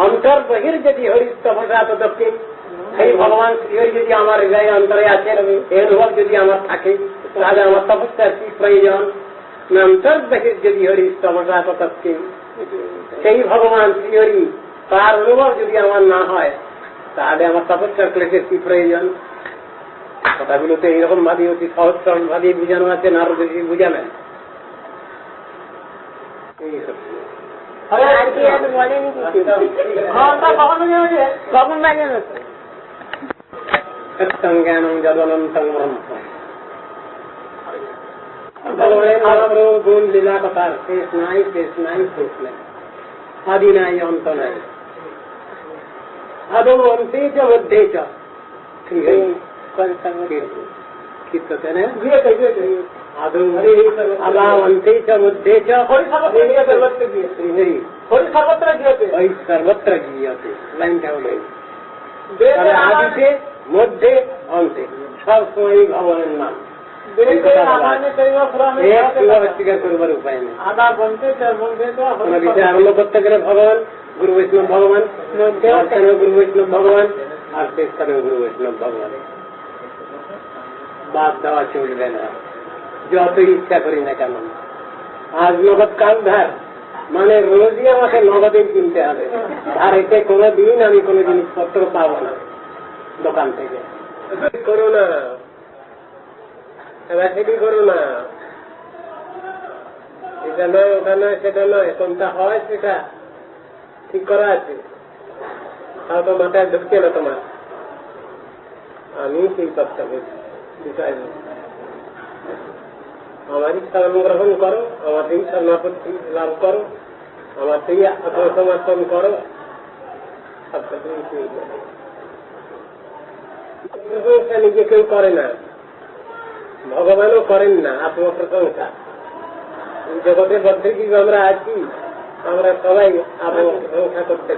অন্তর বহির যদি হরিস্তভা তো দক্ষিণ, সেই ভগবান শ্রীহরি যদি আমার হৃদয় অন্তরে আছেন, এই অনুভব যদি আমার থাকে, তাহলে আমার তপস্যার কি প্রয়োজন? অন্তর বহির যদি হরিস্তভা তো দক্ষিণ, সেই ভগবান শ্রীহরি তার অনুভব যদি আমার না হয়, তাহলে আমার তপস্যার ক্লেশের কি প্রয়োজন? কথাগুলো তো এইরকম ভাবে অতি সহজ সরল ভাবে বুঝানো আছে, নারদ ঋষি বুঝালেন। জ্ঞানম যদনন্তং ব্রহ্ম গুণ লীলা কথার শেষ নাই, শেষ নাই, শেষ নাই, আদি নাই, অন্ত নাই। আদৌ অন্তে চ মধ্যে চ সর্বত্র গীয়তে, লাইনটা হল আদিতে মধ্যে অন্তে সব সময় ভগবানের নাম। স্বীকার করবার উপায় নেই। আরম্ভ করতে গেলে ভগবান, গুরু বৈষ্ণব ভগবান, গুরু বৈষ্ণব ভগবান, আর শেষ স্থানেও গুরু বৈষ্ণব ভগবান। বাদ দেওয়া চলবে না, যত ইচ্ছা করি না কেন। আজ নগদ কাল ধার, মানে রোজই আমাকে নগদে কিনতে হবে, আর এতে কোনোদিন আমি কোনো জিনিসপত্র পাবো না দোকান থেকে। করো না, সেটি করো না, এটা নয়, ওটা নয়, সেটা নয়, কোনটা হয় সেটা ঠিক করা আছে, তাও তো মাথায় ঢুকছে না তোমার। আমি সেই কথা বলছি, আমারই শরণ গ্রহণ করো, আমাকেই শরণাপত্তি লাভ করো, আমাকেই আত্মসমর্পণ করো, সব প্রশংসা নিজে কেউ করে না, ভগবানও করেন না আত্মপ্রশংসা। জগতের মধ্যে কি আমরা আছি, আমরা সবাই আত্মপ্রশংসা করতে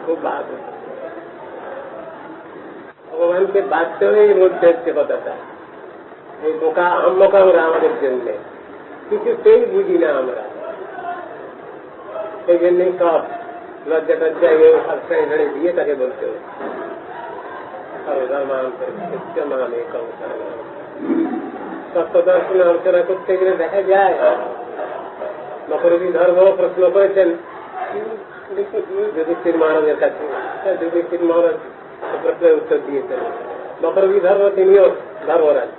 খুব বাদ। ভগবানকে বাধ্য হয়ে মধ্যে হচ্ছে কথাটা। এই বোকা আম্মকা আমরা আমাদের জন্য কিছুতেই বুঝি না আমরা, সেই জন্যই সব লজ্জা টজ্জা সবসময় ধরে দিয়ে তাকে বলতে হবে তত্ত্বদর্শন আলোচনা করতে গেলে দেখা যায় মকরবী ধর্ম প্রশ্ন করেছেন যুধিষ্ঠির মহারাজের কাছে। যুধিষ্ঠির মহারাজ প্রশ্নের উত্তর দিয়েছেন। মকরবী ধর্ম তিনিও ধর্মরাজ,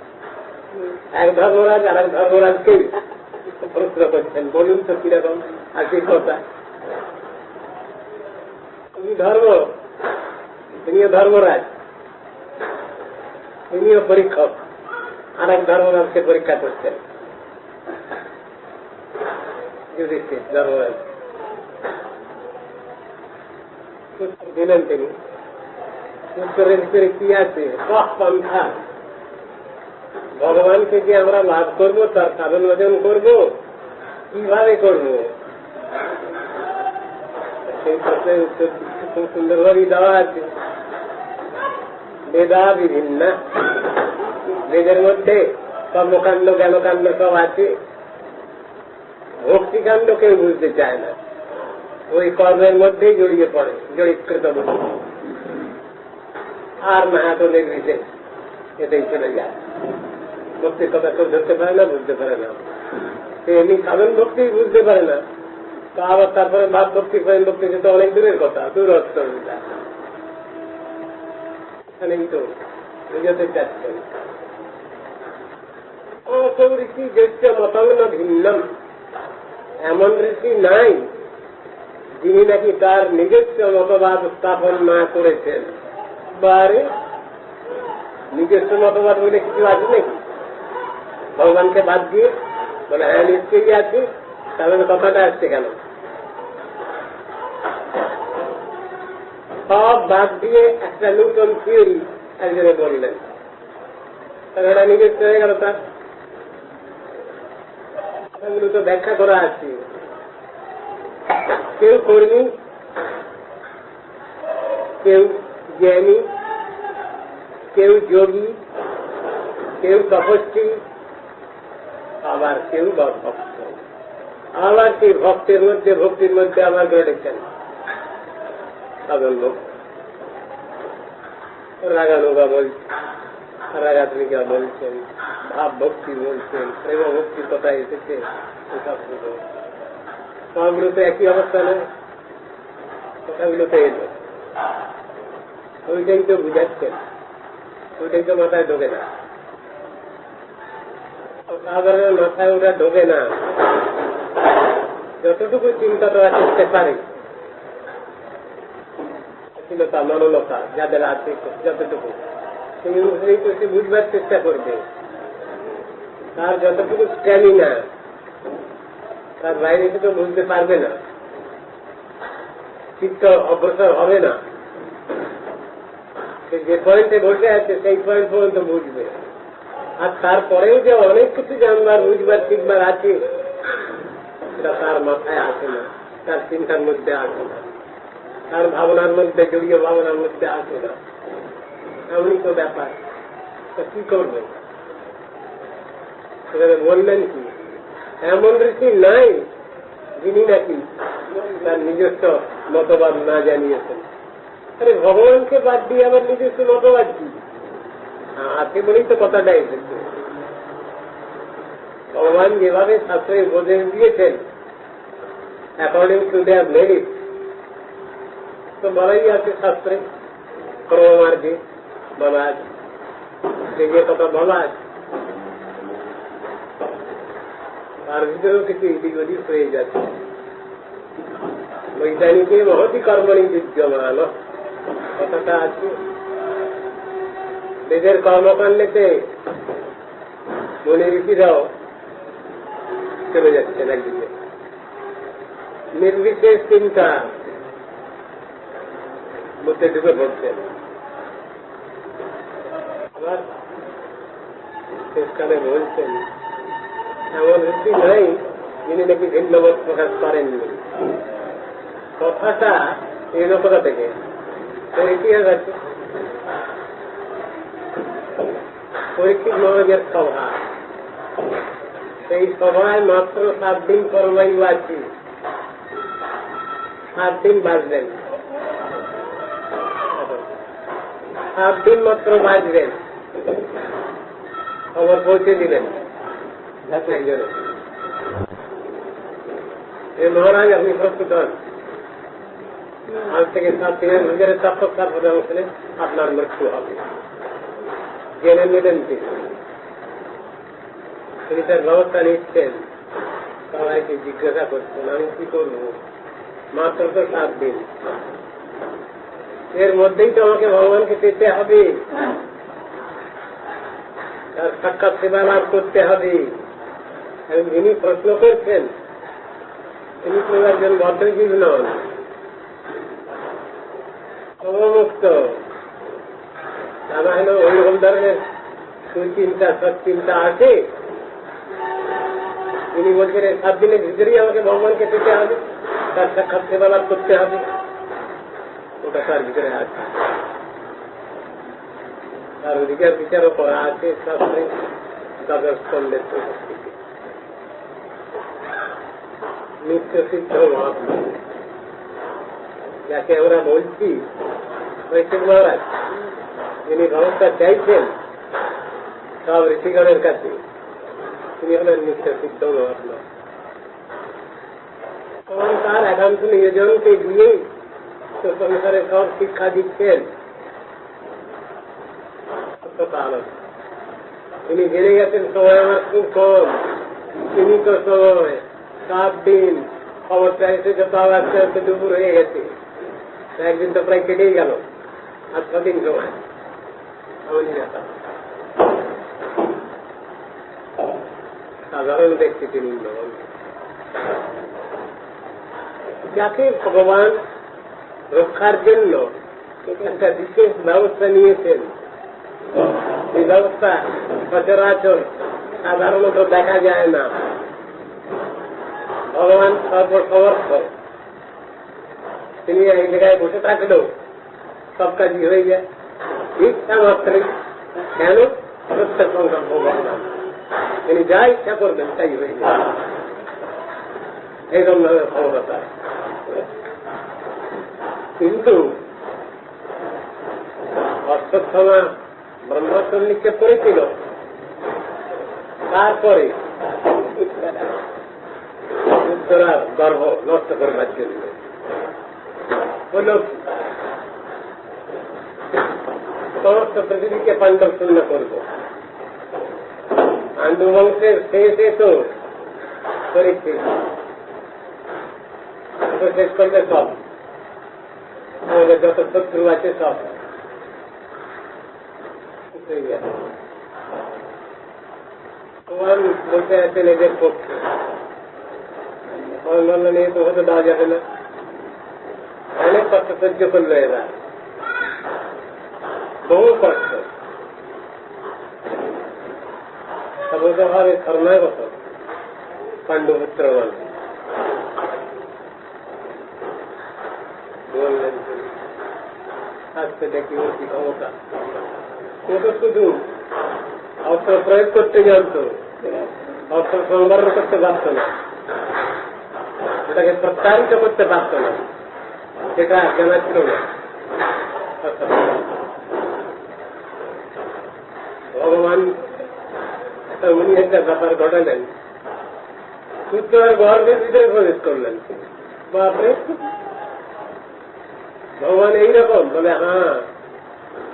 এক ধর্মরাজ আর এক ধর্মরাজকেই প্রশ্ন করছেন, বলুন তো কিরকম আর কি কথা। ধর্ম তিনিও ধর্মরাজ, তিনিও পরীক্ষক, আর এক ধর্মরাজকে পরীক্ষা করছেন। যুধিষ্ঠির ধর্মরাজ দিলেন তিনি, উত্তরের ভিতরে কি আছে, পন্থা ভগবানকে যে আমরা লাভ করবো, তার সাধন ভজন করবো, কিভাবে করবো, সেই প্রশ্নের উত্তর খুব সুন্দরভাবেই দেওয়া আছে। বেদা বিভিন্ন, বেদের মধ্যে কর্মকাণ্ড জ্ঞানকাণ্ড সব আছে, ভক্তিকাণ্ড কেউ বুঝতে চায় না, ওই কর্মের মধ্যেই জড়িয়ে পড়ে, জড়িতকৃত বলে, আর মাহাতো নির্বিশেষ এতেই চলে যায়। ভক্তির কথা কেউ ধরতে পারে না, বুঝতে পারে না, সে এমনি সাধন ভক্তি বুঝতে পারে না, তো আবার তারপরে ভাব ভক্তি প্রেম ভক্তি সে তো অনেক দূরের কথা, দূরস্থ এখানেই তো বুঝতে চাচ্ছেন। ঋষি জ্যেষ্ঠ মতঙ্গ ভিন্নম, এমন ঋষি নাই যিনি নাকি তার নিজস্ব মতবাদ স্থাপন না করেছেন। বারে নিজস্ব মতবাদ বলে কিছু আছে নাকি ভগবানকে বাদ দিয়ে? বলে হ্যাঁ নিশ্চয়ই আছে, তাহলে কথাটা আসছে কেন? সব বাদ দিয়ে একটা নতুন থিওরি একজনে বললেন, তাহলে এটা নিজস্ব হয়ে গেল। তার এগুলো তো ব্যাখ্যা করা আছে। কেউ কর্মী, কেউ জ্ঞানী, কেউ যোগী, কেউ তপস্বী, আবার কেউ ভক্ত, আবার সেই ভক্তের মধ্যে ভক্তির মধ্যে আবার গড়েছেন। সাধন লোক রাগানুগা বলছেন, রাগাত্মিকা বলছেন, ভাব ভক্তি বলছেন, প্রেম ভক্তির কথা এসেছে, সবগুলো তো একই অবস্থা নয়, কথাগুলো তো এলো। ওইটাই তো বুঝাচ্ছেন, ওইটাই তো মাথায় ঢোকে না, সাধারণ মাথায় ওটা ঢোকে না। যতটুকু চিন্তা করা করতে পারে, তা মনলতা যাদের আছে যতটুকু, সেই অনুযায়ী তো সে বুঝবার চেষ্টা করবে। তার যতটুকু স্ট্যামিনা, তার বাইরে সে তো বুঝতে পারবে না, চিত্ত অগ্রসর হবে না। সে যে পয়েন্টে বসে আছে সেই পয়েন্ট পর্যন্ত বুঝবে। আর তারপরেও যে অনেক কিছু জানবার, বুঝবার, শিখবার আছে, সেটা তার মাথায় আসে না, তার চিন্তার মধ্যে আসে না, তার ভাবনার মধ্যে, জড়িয়ে ভাবনার মধ্যে আসে না। এমনই তো ব্যাপার। কি করবে? সেখানে বললেন কি, এমন ঋষি নাই যিনি নাকি তার নিজস্ব মতবাদ না জানিয়েছেন। আরে ভগবানকে বাদ দিয়ে আবার নিজস্ব মতবাদ কি আছে বলেই তো কথাটা এসেছে। ভগবান যেভাবে শাস্ত্রে উপদেশ দিয়েছেন, অ্যাকর্ডিং টু দেয়ার মেরিট, তো বলাই আছে শাস্ত্রে, কর্মমার্গে বলা আছে, যে কথা বলা আছে তার ভিতরেও কিছু এদিক ওদিক হয়ে যাচ্ছে। বৈজ্ঞানিকে মহতি কর্মণি বিদ্যমান কথাটা আছে। বেদের কর্মকাণ্ডেতে মনে ঋষিরাও চলে যাচ্ছেন একদিকে, নির্বিশেষ চিন্তা মধ্যে ঢুকে পড়ছেন। আবার শেষকালে বলছেন, এমন ঋষি নাই যিনি নাকি ভিন্নমত প্রকাশ করেননি। কথাটা এলো কোথা থেকে? ইতিহাস আছে। পরীক্ষিত মহারাজের সভা, সেই সভায় মাত্র 7 দিন পরবায়ু আছে, 7 দিন বাঁচবেন, 7 দিন মাত্র বাঁচবেন। খবর পৌঁছে দিলেন একজনে, মহারাজ আপনি প্রস্তুত হন, আজ থেকে 7 দিনের ভিতরে সাক্ষাৎকার প্রদান করলে আপনার মৃত্যু হবে। জেনে নিলেন তিনি তার ব্যবস্থা নিচ্ছেন। সবাইকে জিজ্ঞাসা করছেন, আমি কি করবো? মাত্র তো 7 দিন, এর মধ্যেই তো আমাকে ভগবানকে পেতে হবে, তার সাক্ষাৎ সেবা লাভ করতে হবে। এবং যিনি প্রশ্ন করছেন তিনি কেউ একজন ভদ্রজীব নন, সমস্ত জানা হলো ওইরকম ধরনের সুচিন্তা, সৎচিন্তা আছে। তিনি বলছেন 7 দিনের ভিতরেই আমাকে ভগবানকে পেতে হবে, তার সাক্ষাৎ সেবা লাভ করতে হবে, ওটা তার ভিতরে আছে। তার অধিকার বিচারও করা আছে শাস্ত্রে, দ্বাদশ স্কন্ধের উপস্থিতি। নিত্য সিদ্ধ মহাত্মা যাকে আমরা বলছি, বৈষ্ণব মহারাজ যিনি ব্যবস্থা চাইছেন সব ঋষিগণের কাছে, তিনি হলেন নিত্য সিদ্ধ মহাত্মা। এবং তার একান্ত নিয়োজনকে দিয়েই সংসারে সব শিক্ষা দিচ্ছেন। তিনি জেনে গেছেন সময় আমার খুব কম, সীমিত সময়, 7 দিন। খবরটা এসেছে তাও আস্তে আস্তে দুপুর হয়ে গেছে, একদিন তো প্রায় কেটেই গেল, আর 6 দিন সময়। সাধারণ ব্যক্তি তিনি নন, যাকে ভগবান রক্ষার জন্য একটা বিশেষ ব্যবস্থা নিয়েছেন। এই ব্যবস্থা সচরাচর সাধারণত দেখা যায় না। ভগবান সর্বসমর্থ, তিনি এই জায়গায় বসে থাকলেও সব কাজই হয়ে যায় ইচ্ছা মাত্রে। কেন? প্রত্যেক সংকল্প ভগবান, তিনি যা ইচ্ছা করবেন তাই হয়ে যায়। এইরকম ভাবে ক্ষমতা। কিন্তু অশ্বত্থামা ব্রহ্মাস্ত্র নিক্ষেপ করেছিল, তারপরে উত্তরার গর্ভ নষ্ট করবার জন্য হল সমস্ত পৃথিবীকে পাণ্ডব শূন্য করব। পাণ্ডু বংশের শেষে তো করেছে, শেষ করলে সব আমাদের যত শত্রু আছে সব ভগবান বসে আছেন এদের পক্ষে। নিয়ে তো হতে দেওয়া যাবে না, অনেক কষ্ট সহ্য করলো এরা, বহু কষ্ট। সর্বতভাবে শরণাগত পাণ্ডুপুত্র বললেন আজকে দেখি অতি ক্ষমতা। ও তো শুধু অস্ত্র প্রয়োগ করতে জানত, অস্ত্র সংবরণ করতে পারত না, ওটাকে প্রত্যাহিত করতে পারত না, সেটা জানা ছিল না। ভগবান উনি একটা ব্যাপার ঘটালেন, উত্তরের গর্ভের ভিতরে প্রবেশ করলেন। বাপরে, ভগবান এইরকম বলে, হ্যাঁ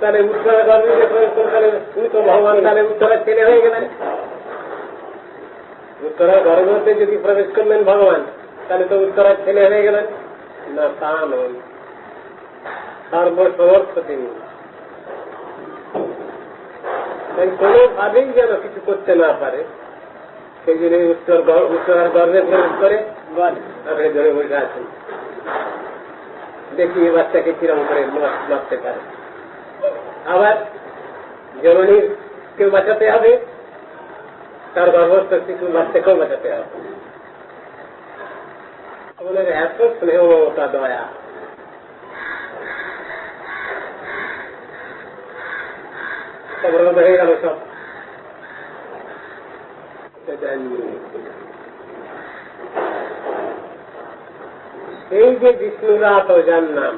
তাহলে উত্তরের গর্ভে প্রবেশ করলেন, তুমি তো ভগবান তাহলে উত্তরের ছেলে হয়ে গেলেন। উত্তরের গর্ভতে যদি প্রবেশ করলেন ভগবান, তাহলে তো উত্তরের ছেলে হয়ে গেলেন না, তা নয়। সর্বসমর্থ তিনি, কোনোভাবেই যেন কিছু করতে না পারে, সেই জন্য উত্তরার গর্ভে প্রবেশ করে আপনি ধরে বসে আছেন, দেখি এ বাচ্চাকে কিরম করে মারতে পারে। আবার জননীর কেউ বাঁচাতে হবে, তার গর্ভস্থ শিশু বাচ্চাকেও বাঁচাতে হবে। আমাদের এত স্নেহ মমতা দয়া, হয়ে গেল সব। এই যে বিষ্ণুরাত, যার নাম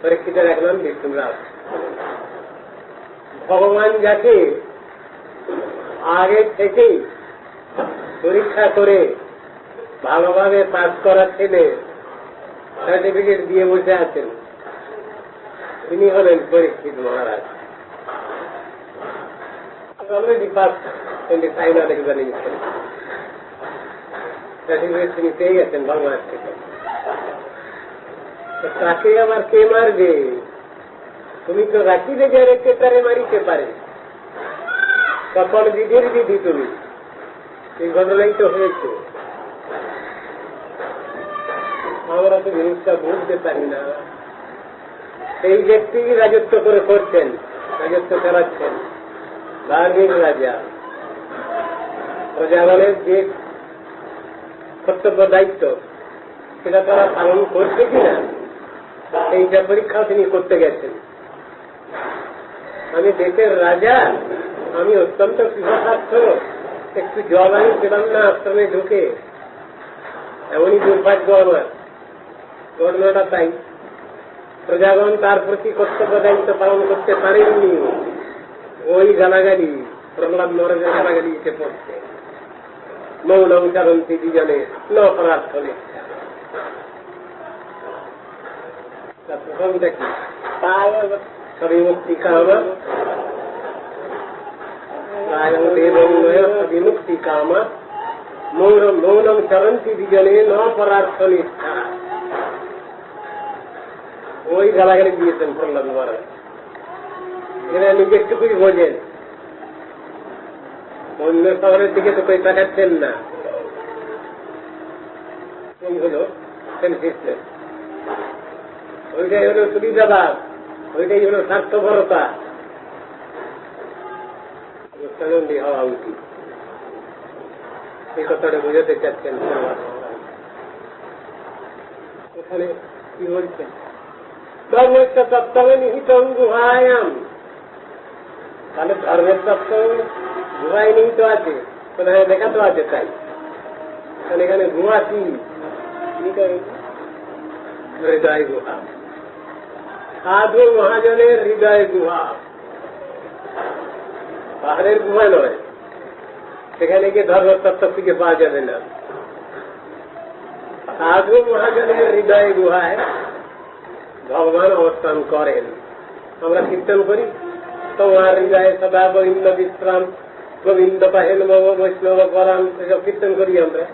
পরীক্ষিতের এক নাম বিষ্ণুরাত, ভগবান যাকে আগে থেকেই পরীক্ষা করে ভালোভাবে পাস করা ছেলে সার্টিফিকেট দিয়ে বসে আছেন, তিনি হলেন পরীক্ষিত মহারাজ। অলরেডি পাস 25 এক্সামিনেশন সার্টিফিকেট তিনি পেয়ে গেছেন ভগবান থেকে। তাকে আবার কে মারবে? তুমি তো রাখিলে যে রেখে তারে মারিতে পারে, সকল বিধির বিধি তুমি। এই ঘটনাই তো হয়েছে। আমরা তো জিনিসটা বুঝতে পারি না। এই ব্যক্তি রাজত্ব করে করছেন, রাজত্ব চালাচ্ছেন, ধার্মিক রাজা। প্রজাগণের যে কর্তব্য দায়িত্ব সেটা তারা পালন করছে কিনা, এইটা পরীক্ষাও তিনি করতে গেছেন। আমি দেশের রাজা, আমি অত্যন্ত কৃষকার্থ, একটু জল আমি পেলাম না আশ্রমে ঢুকে, এমনই দুর্ভাগ্য আমার। ঘটনাটা তাই, প্রজাগণ তার প্রতি কর্তব্য দায়িত্ব পালন করতে পারেননি। ওই গালাগালি, প্রহ্লাদ মহারাজের গালাগালি এসে পড়ছে। মৌনং চরন্তি দুজনে ন প্রার্থনে। প্রথমটা কি? সবই মুক্তি কামা, বিমুক্তি কামা, মৌনং চরন্তি দুজনে ন প্রার্থনিষ্ঠা। ওই গালাগালি দিয়েছেন প্রহ্লাদ মহারাজ। এরা নিজেরটুকুই বোঝেন, অন্য শহরের দিকে তো কই তাকাচ্ছেন না। হলো ওইটাই হলো সুবিধাবাদ, ওইটাই হলো স্বার্থপরতা। স্বাবলম্বী হওয়া উচিত, এই কথাটা বোঝাতে চাচ্ছেন। ওখানে কি বলছেন? ধর্মের তত্ত্বে নিহিত গুহায়াম। তাহলে ধর্মের তত্ত্ব গুহায় নিহিত আছে, কোথায় দেখা তো আছে। তাই এখানে গুহা কি? হৃদয় গুহা। সাধু মহাজনের হৃদয় গুহা, পাহাড়ের গুহা নয়, সেখানে গিয়ে ধর্মতত্ত্ব খুঁজে পাওয়া যাবে না। সাধু মহাজনের হৃদয় গুহায় ভগবান অবস্থান করেন। আমরা কীর্তন করি, তোমার হৃদয়ে সদা গোবিন্দ বিশ্রাম, গোবিন্দ পাহেন মম বৈষ্ণব পরাম, এসব কীর্তন করি আমরা।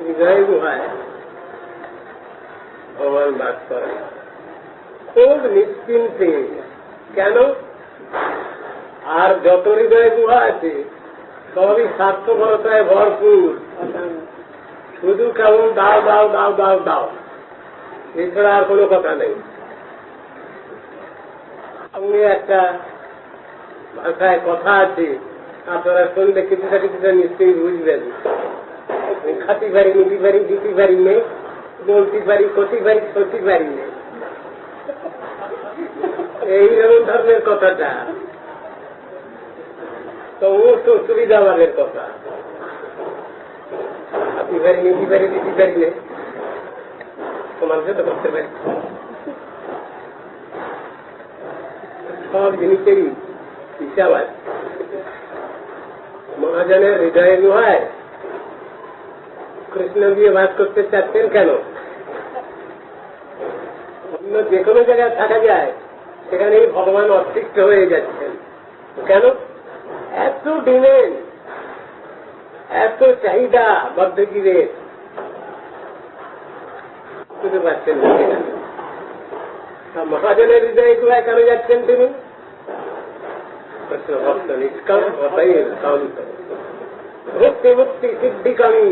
হৃদয় গুহায় ভগবান বাস করেন খুব নিশ্চিন্তে। কেন? আর যত হৃদয় গুহা আছে সবই স্বার্থপরতায় ভরপুর, শুধু কেমন দাও দাও দাও দাও দাও, এছাড়া আর কোনো কথা নেই। সঙ্গে একটা ভাষায় কথা আছে, আপনারা শুনলে কিছুটা কিছুটা নিশ্চয়ই বুঝবেন। খাতি পারি, নিতে পারি, দিতে পারি নেই, বলতে পারি, ক্ষতি পারি, ক্ষতি পারি নেই, এইরকম ধরনের কথাটা সমস্ত সুবিধাবাদের কথা। খাতি পারি, নিতে পারি, দিতে পারি নেই, তোমার সাথে করতে পারি, সব জিনিসেরই হিসাব আছে। মহাজনের হৃদয় গুহায় কৃষ্ণ দিয়ে বাস করতে চাচ্ছেন কেন? অন্য যে কোনো জায়গায় থাকা যায়, সেখানেই ভগবান অতৃপ্ত হয়ে যাচ্ছেন। কেন? এত ডিমেন্ড, এত চাহিদা বদ্ধজীবের, বুঝতে পারছেন না। মহাজনের হৃদয় গুহায় কেন যাচ্ছেন তিনি? কৃষ্ণ ভক্ত নিষ্কাম শান্ত, ভক্তি মুক্তি সিদ্ধিকামী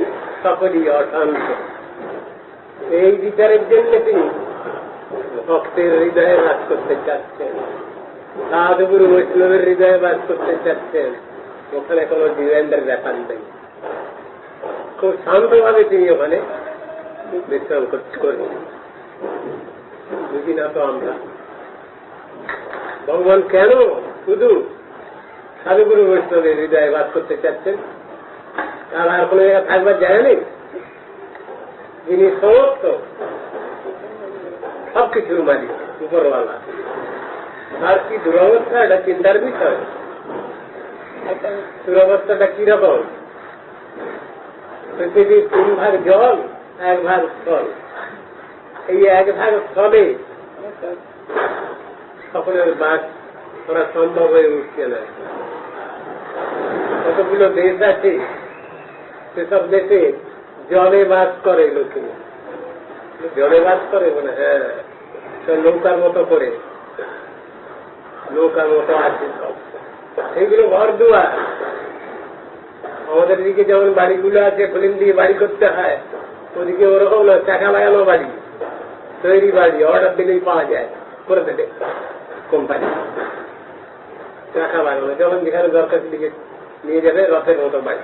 সকলই অশান্ত। এই বিচারের জন্য তিনি ভক্তের হৃদয়ে বাস করতে চাচ্ছেন, সাধুগুরু বৈষ্ণবের হৃদয়ে বাস করতে চাচ্ছেন। ওখানে কোন ডিমান্ডের ব্যাপার নেই, খুব শান্তভাবে তিনি ওখানে বিশ্রাম করবেন। বুঝি না তো আমরা ভগবান কেন শুধু সাধুগুরু বৈষ্ণবের হৃদয়ে বাস করতে চাচ্ছেন, তার আর কোন জায়গায় থাকবার জায়গা নেই। যিনি সমস্ত সবকিছুর মালিক, উপরওয়ালা, তার কি দুরবস্থা, এটা চিন্তার বিষয়। দুরবস্থাটা কিরকম? পৃথিবীর 3 ভাগ জল, 1 ভাগ স্থল। এই 1 ভাগ স্থলে সকলের বাস করা সম্ভব হয়ে উঠছে না। কতগুলো দেশ আছে, সেসব দেশে জলে বাস করে লোকে, জলে বাস করে, মানে হ্যাঁ, নৌকার মতো করে, নৌকার মতো আছে সব। এইগুলো ঘর দুয়ার। আমাদের দিকে যেমন বাড়িগুলো আছে ফিল্ম দিয়ে বাড়ি করতে হয়, ওদিকে ওরকম না, চাকা লাগানো বাড়ি, তৈরি বাড়ি, অর্ডার দিলেই পাওয়া যায়, করে দেবে কোম্পানি। চাকা লাগানো, যেমন যেখানে দরকার দিকে নিয়ে যাবে, রথের মতো বাড়ি।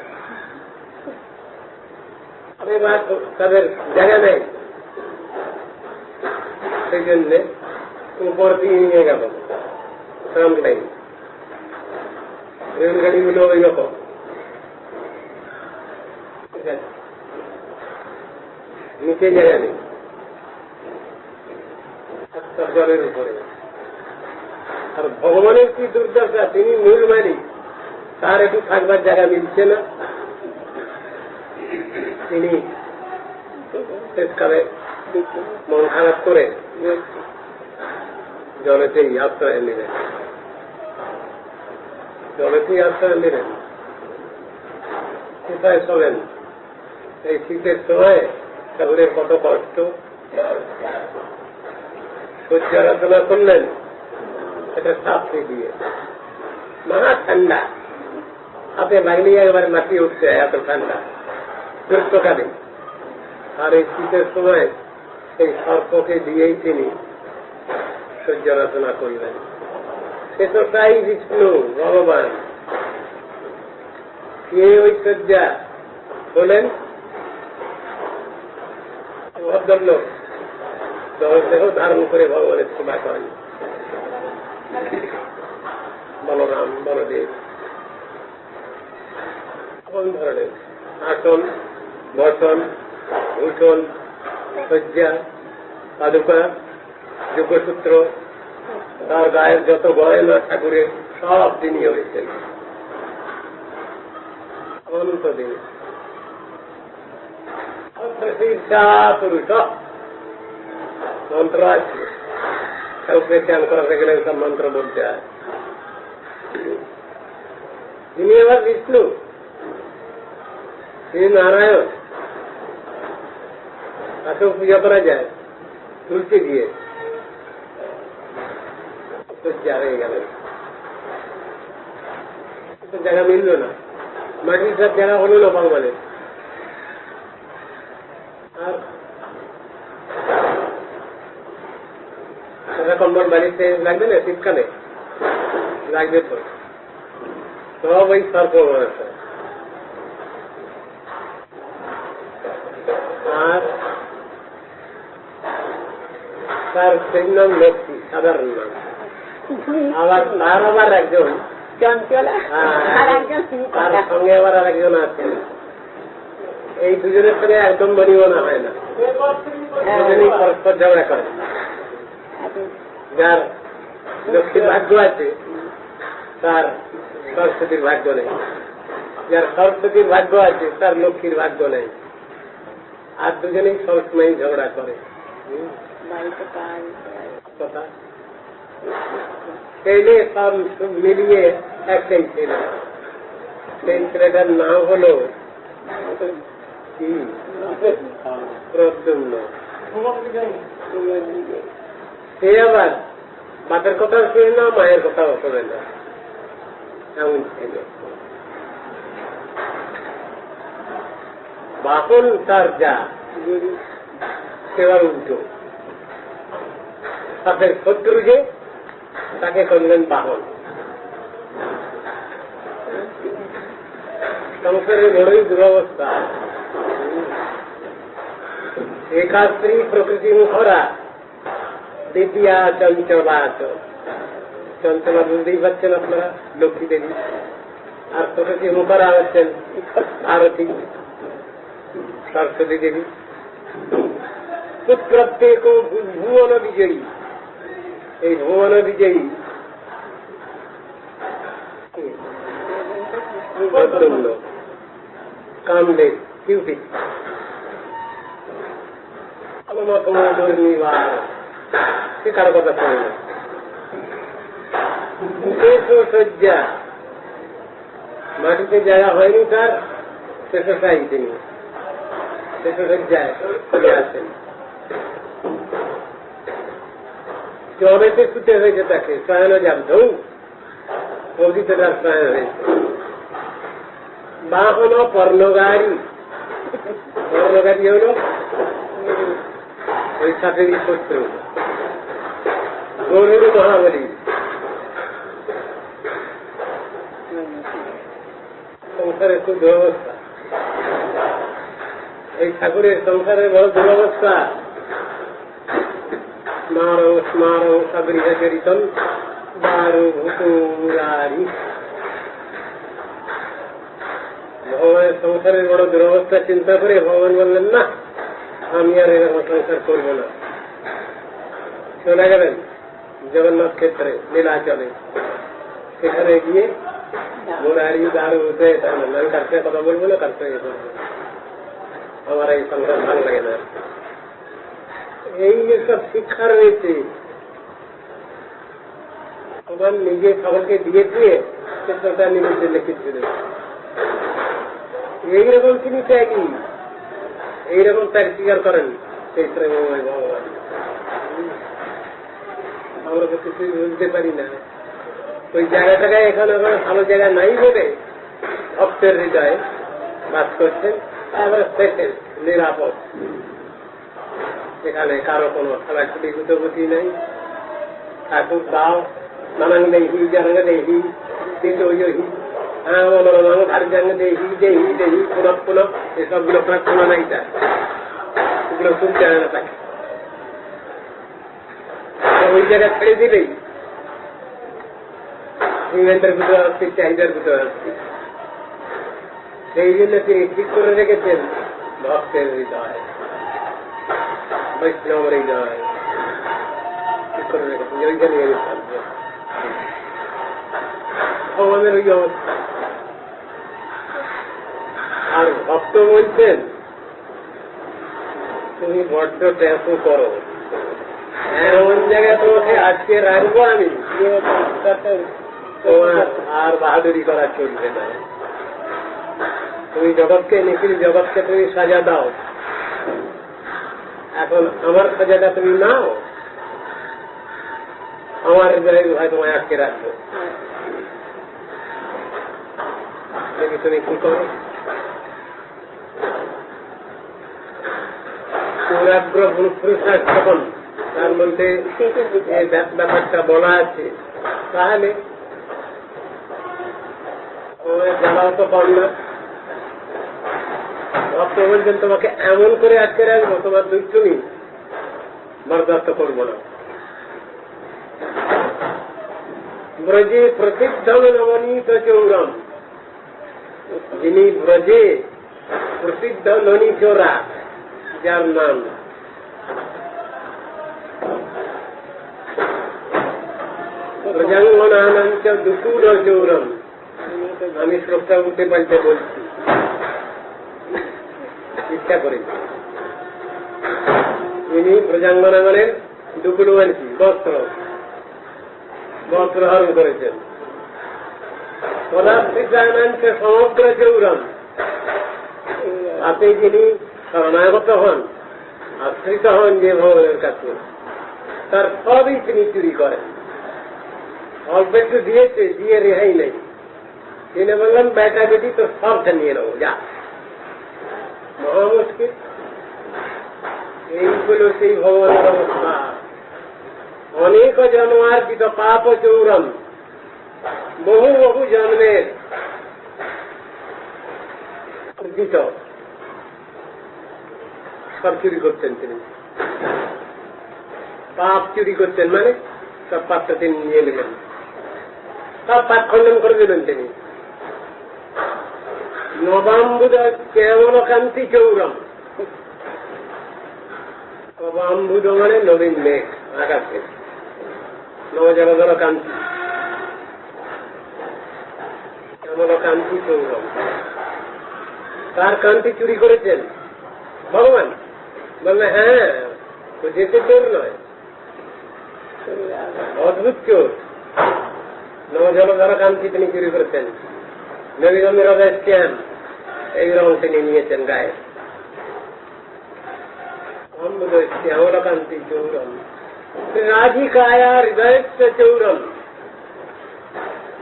তাদের জায়গা নেই, সেই জন্যে উপর দিয়ে নিয়ে গেল ট্রাম লাইন, রেলগাড়িগুলো ওই রকম। নিচে জায়গা নেই, জলের উপরে। আর ভগবানের কি দুর্দশা, তিনি মূল মালিক, তার একটু থাকবার জায়গা মিলছে না। তিনি শেষকালে মন খারাপ করে জলেতেই আশ্রয় নিলেন, জলেতেই আশ্রয় নিলেন। কোথায় চলেন? এই শীতের সময় ঠাকুরের কত কষ্ট, সহ্য আরাধনা করলেন, এটা সাপড়ি দিয়ে, মহা ঠান্ডা, হাতে লাগলেই একবারে মাটিয়ে উঠছে, এত ঠান্ডা গ্রীষ্মকালে। আর এই শীতের সময় সেই সর্পকে দিয়েই তিনি সহ্য রচনা করলেন। সে তো তাই বিষ্ণু ভগবান, কে ওই শয্যা হলেন ভদ্রলোক, দেহ ধারণ করে ভগবানের সেবা করেন। বলরাম, বলদেব, কোন ধরনের আসন, বসন, ভূষণ, শয্যা, পাদুকা, যোগসূত্র, তার গায়ের যত গয়না ঠাকুরের সব দিনই হয়েছেন অনন্ত দিন। পুরুষ মন্ত্র আছে, কাউকে ধ্যান করাতে গেলে সব মন্ত্র বলতে হয়। তিনি আবার বিষ্ণু, তিনি নারায়ণ, তাকেও পূজা করা যায় তুলসী দিয়ে। হয়ে গেল, জায়গা মিলল না, মাটির সব জায়গা হলো না বাংলাদেশ। আর কম্বল বাড়িতে লাগবে না, শীতকালে লাগবে তো, সব ওই সর্প আছে। আর তার সেই নাম লক্ষ্মী, সাধারণ নাম। আবার তার আবার একজন তার সঙ্গে আবার আর একজন আছে, এই দুজনের সঙ্গে একদম বনিবনা হয় না, দুজনেই পরস্পর ঝগড়া করে। যার লক্ষ্মীর ভাগ্য আছে তার সরস্বতীর ভাগ্য নেই, যার সরস্বতীর ভাগ্য আছে তার লক্ষ্মীর ভাগ্য নেই, আর দুজনেই সবসময় ঝগড়া করে। কথা ছেলে সব মিলিয়ে একটাই ছেলে, সেই ছেলেটার নাম হলো কি প্রদ্যুম্ন। সে আবার বাপের কথাও শুনে না, মায়ের কথাও শোনে না, এমন ছেলে। বাহন তার যা, সেবার উল্টো। তাদের শত্রু যে, তাকে করলেন বাহন। সংসারের বড়ই দুরবস্থা। একা স্ত্রী প্রকৃতি মুখরা, দ্বিতীয়া চঞ্চলা। চঞ্চলা বুঝতেই পারছেন আপনারা, লক্ষ্মী দেবী। আর প্রকৃতি মুখরা হচ্ছেন আরতি, সরস্বতী দেবী। প্রত্যেক ভুবন বিজয়ী, এই ভুবন বিজয়ী কামদেব, কিউপিড। সে কারো কথা শোনে না। শয্যা, মাটিতে জায়গা হয়নি তার, শেষাই তিনি শেষসজ্জায় আছেন। চরেতে শুতে হয়েছে তাকে, শয়ন যাবধৌ নদীতে তার শয়ন হয়েছে। বাহন পর্ণগারী, পর্ণগারী হল ওই সাথেরই শত্রু, গরুর মহাবলী। সংসারের খুব দুরবস্থা, এই ঠাকুরের সংসারের বড় দুরবস্থা। স্মারং স্মারং সগৃহ চরিতম দারু ভূতুরারি। ভগবানের সংসারের বড় দুরবস্থা চিন্তা করে ভগবান বললেন, না আমি আর এরকম সংসার করব না। চলে গেলেন জগন্নাথ ক্ষেত্রে, নীলাচলে। সেখানে গিয়ে মুরারি দারু ভূতে, আমি কার সঙ্গে কথা বলবো না, কার সঙ্গে করবো, আমার এই সংসার ভালো লাগে না। এই যে সব শিক্ষা রয়েছে, ভগবান নিজে সকলকে দিয়ে দিয়ে চিত্রটা নিজেকে লিখেছিল। এইরকম তিনি ত্যাগী, এইরকম ত্যাগ স্বীকার করেন চৈত্রময় ভগবান। আমরা তো কিছুই বুঝতে পারি না। ওই জায়গাটায় এখানে ভালো জায়গা নাই বলে ভক্তের হৃদয়ে বাস করছেন। তারপরে স্পেশাল নিরাপদ, এখানে কারো কোনো খেলাখুলি গুতগতি নেই। ঠাকুর দাও নানাং দেহি জানাং দেহি দিহি, হ্যাঁ মনোরমাং ধার্যাং দেহি দেহি দেহি পুনঃ পুনঃ, এসবগুলো প্রার্থনা নাই, তার এগুলো শুনতে হয় না তাকে। ওই জায়গা ছেড়ে দিলেই ইভেন্টের ভিতরে আসছে, চাহিদার ভিতরে আসছে। সেই জন্য তিনি ঠিক করে রেখেছেন ভক্তের হৃদয়। বৈষ্ণব হৃদয় ঠিক করে রেখেছেন, ওইখানে থাকবে ভগবানের ওই অবস্থা। আর ভক্ত বলছেন তুমি বড্ড ট্যাপু করো, এমন জায়গায় তোমাকে আজকে রাখবো আমি, তোমার আর বাহাদুরি করা চলবে না। তুমি জগৎকে, নিখিল জগৎকে তুমি সাজা দাও, এখন আমার সাজাটা তুমি নাও, আমার ভাই তোমায় আটকে রাখবো। তুমি কি করো? তখন তার মধ্যে ব্যাপারটা বলা আছে, তাহলে জানাও তো কম না। ভক্ত বলছেন তোমাকে এমন করে আটকে রাখবো তোমার দুষ্টুমি বরদাস্ত করবো না। ব্রজে প্রসিদ্ধম নবনীত চৌরম, যিনি ব্রজে প্রসিদ্ধ ননী চোরা, যার নাম প্রজাঙ্গনানঞ্চ দুকুল চৌরম। আমি শ্লোকটা উঠে পাল্টে বলছি, ইচ্ছা করেছি। তিনি প্রজাঙ্গনাগণের দুকুল বলছি বস্ত্র হরণ করেছেন। পদার্থিকানঞ্চ সমগ্র চৌরম, আপনি যিনি শরণাগত হন, আশ্রিত হন যে ভগবানের কাছে, তার সবই তিনি চুরি করেন। অল্প একটু দিয়েছে, দিয়ে রেহাই নেই। তিনি বললেন বেটা বেটি তো সবটা নিয়ে নেবো, যা। মহা মুশকিল। এইগুলো সেই ভগবানের অবস্থা। অনেক জন্মার্জিত পাপ চৌরম, বহু বহু জন্মের অর্জিত সব চুরি করতেন তিনি। পাপ চুরি করতেন মানে সব পাপটা তিনি নিয়ে নিলেন, সব পাপ খণ্ডন করে দিলেন তিনি। নবাম্বুদ কেমন কান্তি চৌরম, নবাম্বুদ মানে নবীন মেঘ আকাশে, নবজলধর কান্তি, কেমন কান্তি চৌরম। তার কান্তি চুরি করেছেন ভগবান। বললে হ্যাঁ, যেতে চোর নয়, অদ্ভুত চোর। নবজলধর কান্তি তিনি চুরি করেছেন। নবীগঞ্জের হৃদয় শ্যাম, এই রং তিনি নিয়েছেন গায়ে। শ্যামল কান্তি চৌরম, রাধিকায়া হৃদয় চৌরম,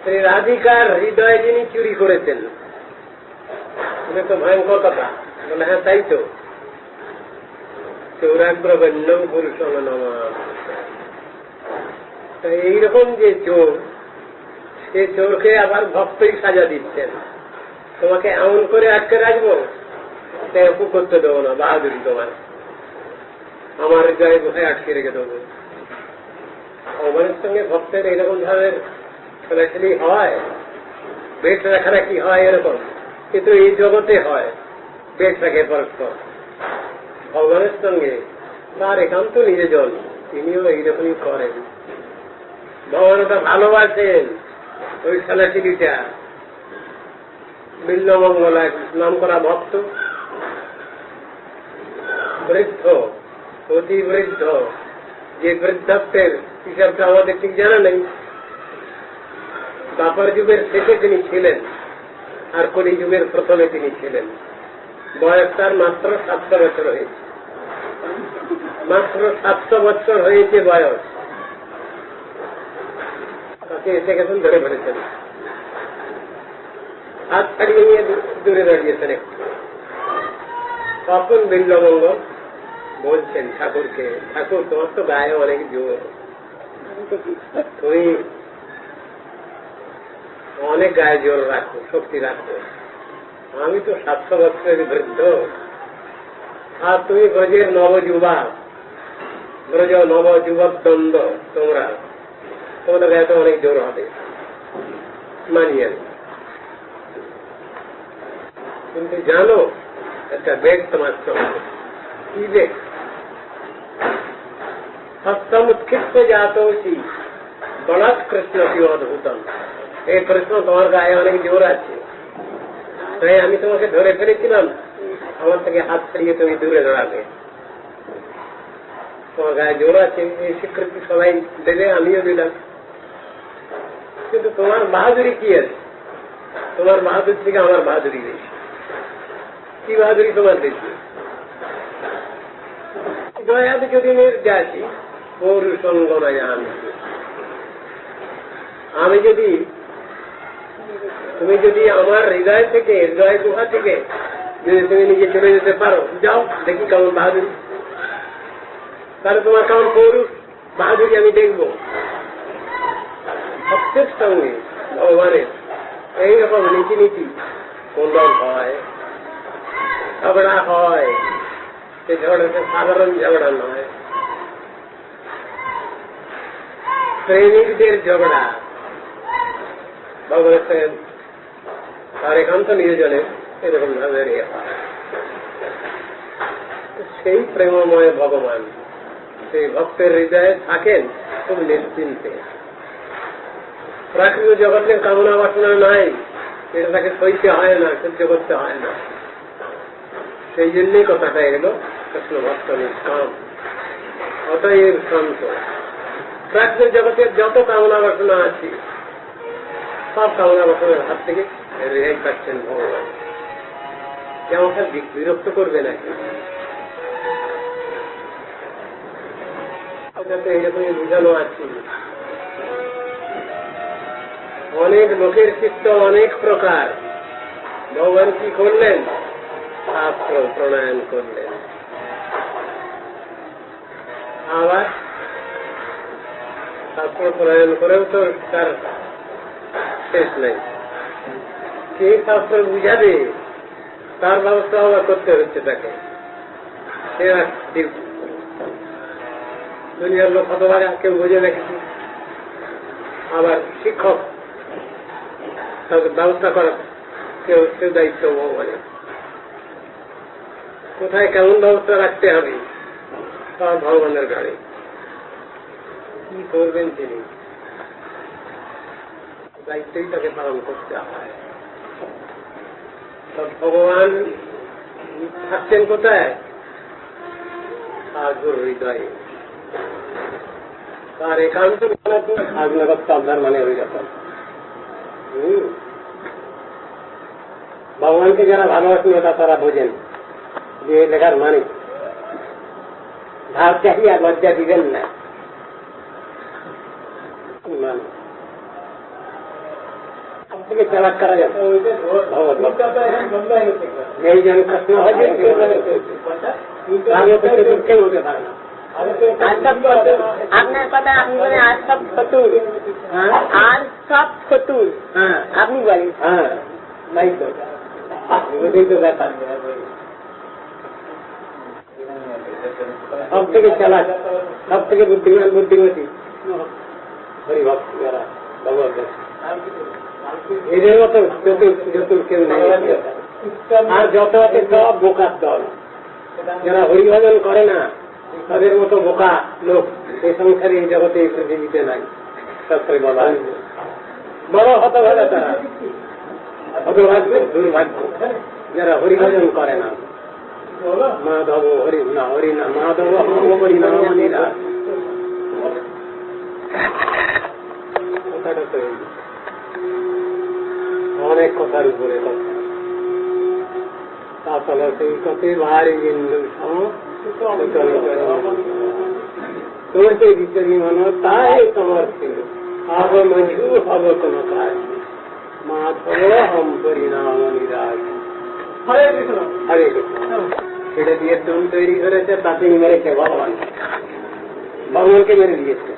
শ্রী রাধিকার হৃদয় যিনি চুরি করেছেন। এটা তো ভয়ঙ্কর কথা। বলে হ্যাঁ তাই তো। চৌরাগ্রগণ্য পুরুষ নমাম। এইরকম যে চোর, সে চোরকে আবার ভক্তই সাজা দিচ্ছেন। তোমাকে এমন করে আটকে রাখবো, টেপু করতে দেবো না, বাহাদুরি তোমার, আমার হৃদয়ে কোথায় আটকে রেখে দেবো। ভগবানের সঙ্গে ভক্তের এরকম ধরনের খেলাখেলি হয়, বেশ রাখারাখি হয় এরকম, কিন্তু এই জগতে হয় বেশ রাখে পরস্পর। ভগবানের সঙ্গে তার একান্ত নিবেদন, তিনিও এইরকমই করেন। ভগবান ওটা ভালোবাসেন। ওই খেলাখেলিটা বিল্লমঙ্গল এক নাম করা ভক্ত, বৃদ্ধ, অতি বৃদ্ধ, যে বৃদ্ধাত্বের হিসাবটা আমাদের ঠিক জানা নেই। দ্বাপর যুগের শেষে তিনি ছিলেন, আর কলি যুগের প্রথমে তিনি ছিলেন। বয়স তার মাত্র 700 বছর হয়েছে, মাত্র 700 বছর হয়েছে বয়স। তাকে এসে গেছেন, ধরে ফেলেছেন, হাত ছাড়িয়ে নিয়ে দূরে দাঁড়িয়েছেন একটু। তখন বিল্লমঙ্গল বলছেন ঠাকুরকে, ঠাকুর তোমার তো গায়ে অনেক জোর, তুমি অনেক গায়ে জোর রাখো, শক্তি রাখো। আমি তো 700 বছরের বৃদ্ধ, আর তুমি ব্রজের নবযুবক, ব্রজ নবযুবক দ্বন্দ্ব, তোমাদের গায়ে তো অনেক জোর হবে, মানিয়ে। কিন্তু জানো একটা বেগ তোমার চলবে। কি বেগ? সত্যম উৎক্ষিপ্ত জাতোসি বলাৎ কৃষ্ণ কি অদ্ভুতম। এই কৃষ্ণ তোমার গায়ে অনেক জোর আছে, তাই আমি তোমাকে ধরে ফেলেছিলাম, আমার থেকে হাত ছাড়িয়ে তুমি দূরে দাঁড়াবে। তোমার গায়ে জোর আছে, এই স্বীকৃতি সবাই দেবে, আমিও দিলাম। কিন্তু তোমার বাহাদুরি কি আছে? তোমার বাহাদুর থেকে আমার বাহাদুরি বেশি। কি বাহাদুরি তোমার বেশি? দয়াতে যদি নির্যাসী পৌরুষঙ্গ নয় আমি যদি, তুমি যদি আমার হৃদয় থেকে, হৃদয় গুহা থেকে যদি তুমি নিজে চলে যেতে পারো, যাও দেখি কেমন বাহাদুরি, তাহলে তোমার কেমন পৌরুষ বাহাদুরি আমি দেখবো। ভক্তের সঙ্গে ভগবানের এইরকম নীতি নীতি কোন্দল হয়, ঝগড়া হয়, সে ঝগড়াতে সাধারণ ঝগড়া নয়, প্রেমিকদের ঝগড়া ভগবানের সঙ্গে তার একান্ত নিয়োজনে এরকম ভাবে হয়। সেই প্রেমময় ভগবান সেই ভক্তের হৃদয়ে থাকেন খুব নিশ্চিন্তে। প্রাকৃতিক জগতের কামনা বাসনা নাই, এটা তাকে সইতে হয় না, সহ্য করতে হয় না। সেই জন্যই কথাটা এলো কৃষ্ণ ভক্ত নিষ্কাম, অতই শান্ত। প্রাকৃতিক জগতের যত কামনা বাসনা আছে সব কামনা বাসনার হাত থেকে রেহাই পাচ্ছেন ভগবান। কেমন বিরক্ত করবে নাকি? এইরকমই বুঝানো আছে। অনেক লোকের চিত্ত অনেক প্রকার, ভগবান কি করলেন? শাস্ত্র প্রণয়ন করলেন। আবার শাস্ত্র প্রণয়ন করেও তো তার শেষ নেই। কে শাস্ত্র বুঝাবে তার ব্যবস্থা আবার করতে হচ্ছে তাকে। দুনিয়ার লোক কতবার কেউ বোঝে না কিছু, আবার শিক্ষক তাকে ব্যবস্থা করার কেউ দায়িত্ব ভগবানের। কোথায় কেমন ব্যবস্থা রাখতে হবে সব ভগবানের গাড়ি। কি করবেন তিনি? দায়িত্বই তাকে পালন করতে হয়। ভগবান থাকছেন কোথায়? সাধুর হৃদয়ে। তার একান্ত সাধনগত সাবধান মানে হয়ে যেত। ভগবানকে যারা ভালোবাসেন ওটা তারা বোঝেন যে লেখার মানে ধার চাহিয়ে আর লজ্জা দিবেন না। থেকে চালাক করা যাবে এই যেন কৃষ্ণ হয় কেউ হতে পারে না। আপনার কথা আপনি বলেন আর সব ফতুর, আর সব ফতুর আপনি বলেন। হ্যাঁ নাই তো, ওটাই তো ব্যাপার। সব থেকে চালাক, সব থেকে বুদ্ধিমান বুদ্ধিমতী হরিভক্ত যারা ভগবত, এদের মতো চতুর কেউ নেই। আর যত আছে সব বোকার দল, যারা হরিভজন করে না তাদের মতো বোকা লোক এই সংসারে এই জগতে এই পৃথিবীতে নাই। শাস্ত্রে বলা বড় হতভাগা তারা, হতভাগ্য দুর্ভাগ্য যারা হরিভজন করে না। মাধব হরি না, হরি না মাধব হরি নাম নীরা। কথাটা তো অনেক কথার উপরে কথা। তাহলে সেই কথে ভারী বিন্দু তোমার সেই বিচারী মানো তাই তোমার ছিল। হব মজু হব কোন কাজ, মাধব হম পরিণাম নিরাজ। হরে কৃষ্ণ হরে কৃষ্ণ। সেটা দিয়ে তুমি তৈরি করেছে, তাতেই মেরেছে ভগবান। ভগবানকে মেরে দিয়েছে।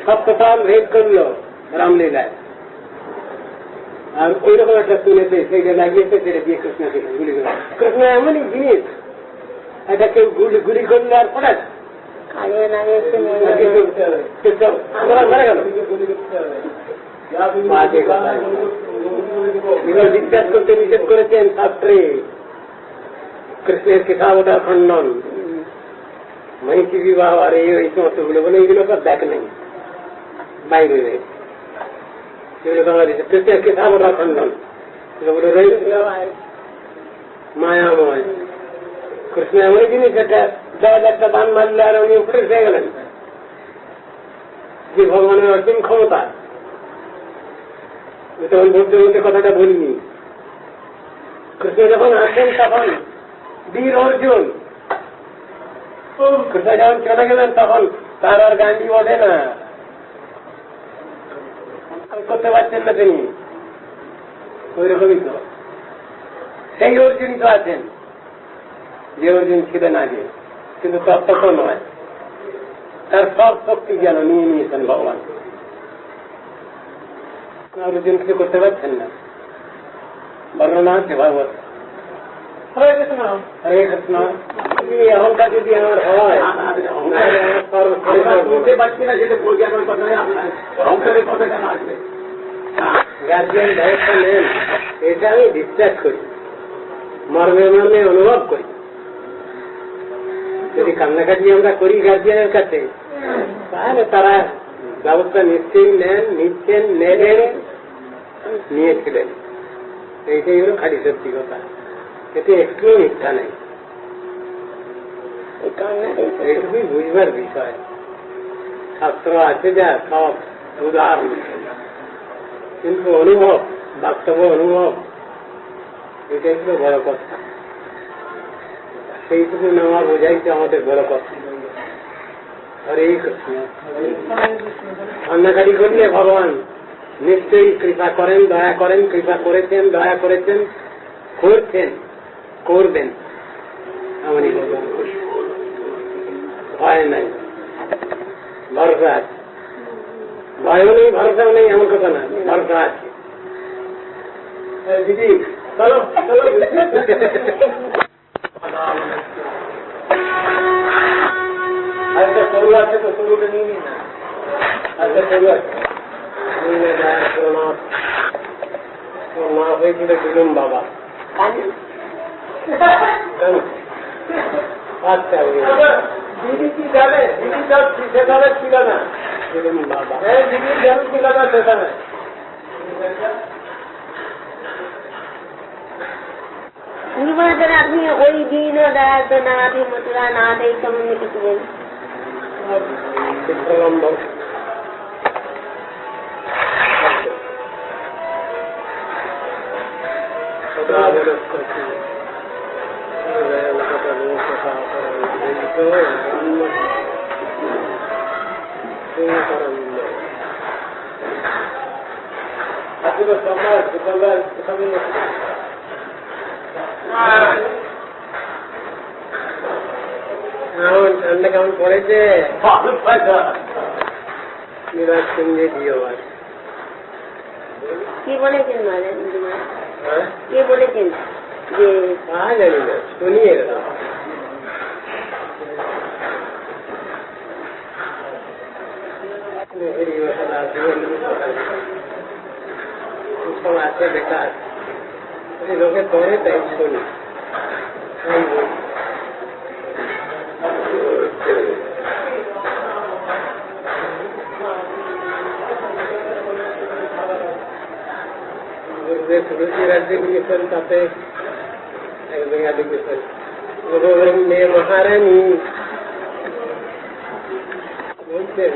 সব কথা ভেদ করলো রামলীলায়। আর ওই রকম একটা শুনেছে, সেইটা লাগিয়েছে, সেটা দিয়ে কৃষ্ণকে গুলি করে। কৃষ্ণ এমনই জিনিস, এটা কেউ গুলি করলে আর পড়ে বিশ্বাস করতে নিষেধ করেছেন শাস্ত্রে। কৃষ্ণের কিতাব ওটা খণ্ডন, महिषी विवाह और এই সমস্ত গুলো বলে এইগুলো তো দেখ নেই বাইরে এগুলো তো আমাদের কেতাবটা খণ্ডন এগুলো রয়েছে মায়াময় কৃষ্ণ এমন জিনিস একটা 10,000 দান মারলে আর উনি উপরে হয়ে গেলেন যে ভগবানের অসীম ক্ষমতা তখন বলতে বলতে কথাটা বলিনি কৃষ্ণ যখন আসেন তখন বীর অর্জুন কৃষ্ণ যখন চলে গেলেন তখন তার আর গান্ডি ওঠে না করতে পারছেন না তিনি ওই রকমই তো সেই অর্জুনই তো আছেন যে অর্জুন ছিলেন আগে কিন্তু তত্ত্ব তো নয় তার সব শক্তি যেন নিয়ে নিয়েছেন ভগবান অর্জুন কিছু করতে পারছেন না বর্ণনা আছে ভাগবত হরে কৃষ্ণ হরে কৃষ্ণ অহংকার যদি আমার হয় বলতে পারছি না যেটা বলছি এখন কথা অহংকারের কথাটা না আসবে গার্জিয়ান দায়িত্ব নেন এটা আমি বিশ্বাস করি মর্মে মর্মে অনুভব করি যদি কান্নাকাটি আমরা করি গার্জিয়ানের কাছে তাহলে তারা ব্যবস্থা নিশ্চয়ই নেন নিচ্ছেন নেবেন নিয়েছিলেন এইটাই হলো খালি সত্যি কথা এতে একটু মিথ্যা নেই এইটুকুই বুঝবার বিষয় শাস্ত্র আছে যা সব উদাহরণ কিন্তু অনুভব বাস্তব অনুভব এটাই তো বড় কথা সেইটুকু নেওয়া বোঝাইছে আমাদের বড় কথা হরে কৃষ্ণ কান্নাকাটি করলে ভগবান নিশ্চয়ই কৃপা করেন দয়া করেন কৃপা করেছেন দয়া করেছেন করছেন করবেন এমনই ভয় নাই ভরসা আছে ভয়ও নেই ভরসাও নেই এমন কথা না ভরসা আছে দিদি চলো চলো আজকে শুরু আছে তো শুরুটা নিয়ে নিন না আজকে শুরু আছে মা হয়েছিল দিলুম বাবা আচ্ছা দিদি কি যাবে দিদি সেখানে ছিল না দিলুম বাবা হ্যাঁ দিদির যেন ছিল না সেখানে উনি বলেছেন আপনি ওই দিনও দেখাত না আপনি মথুরা না এই সম্বন্ধে কিছু বলুন ঠান্ডা কেমন পড়েছে কি বলেছেন কে বলেছেন যে জানি না শুনিয়ে আছে বেকার লোকে পড়ে তাই শুনি তুলসী রাজ্যে গিয়েছেন তাতে এক জায়গা লিখেছেন গোবিন্দে মহারানী বলছেন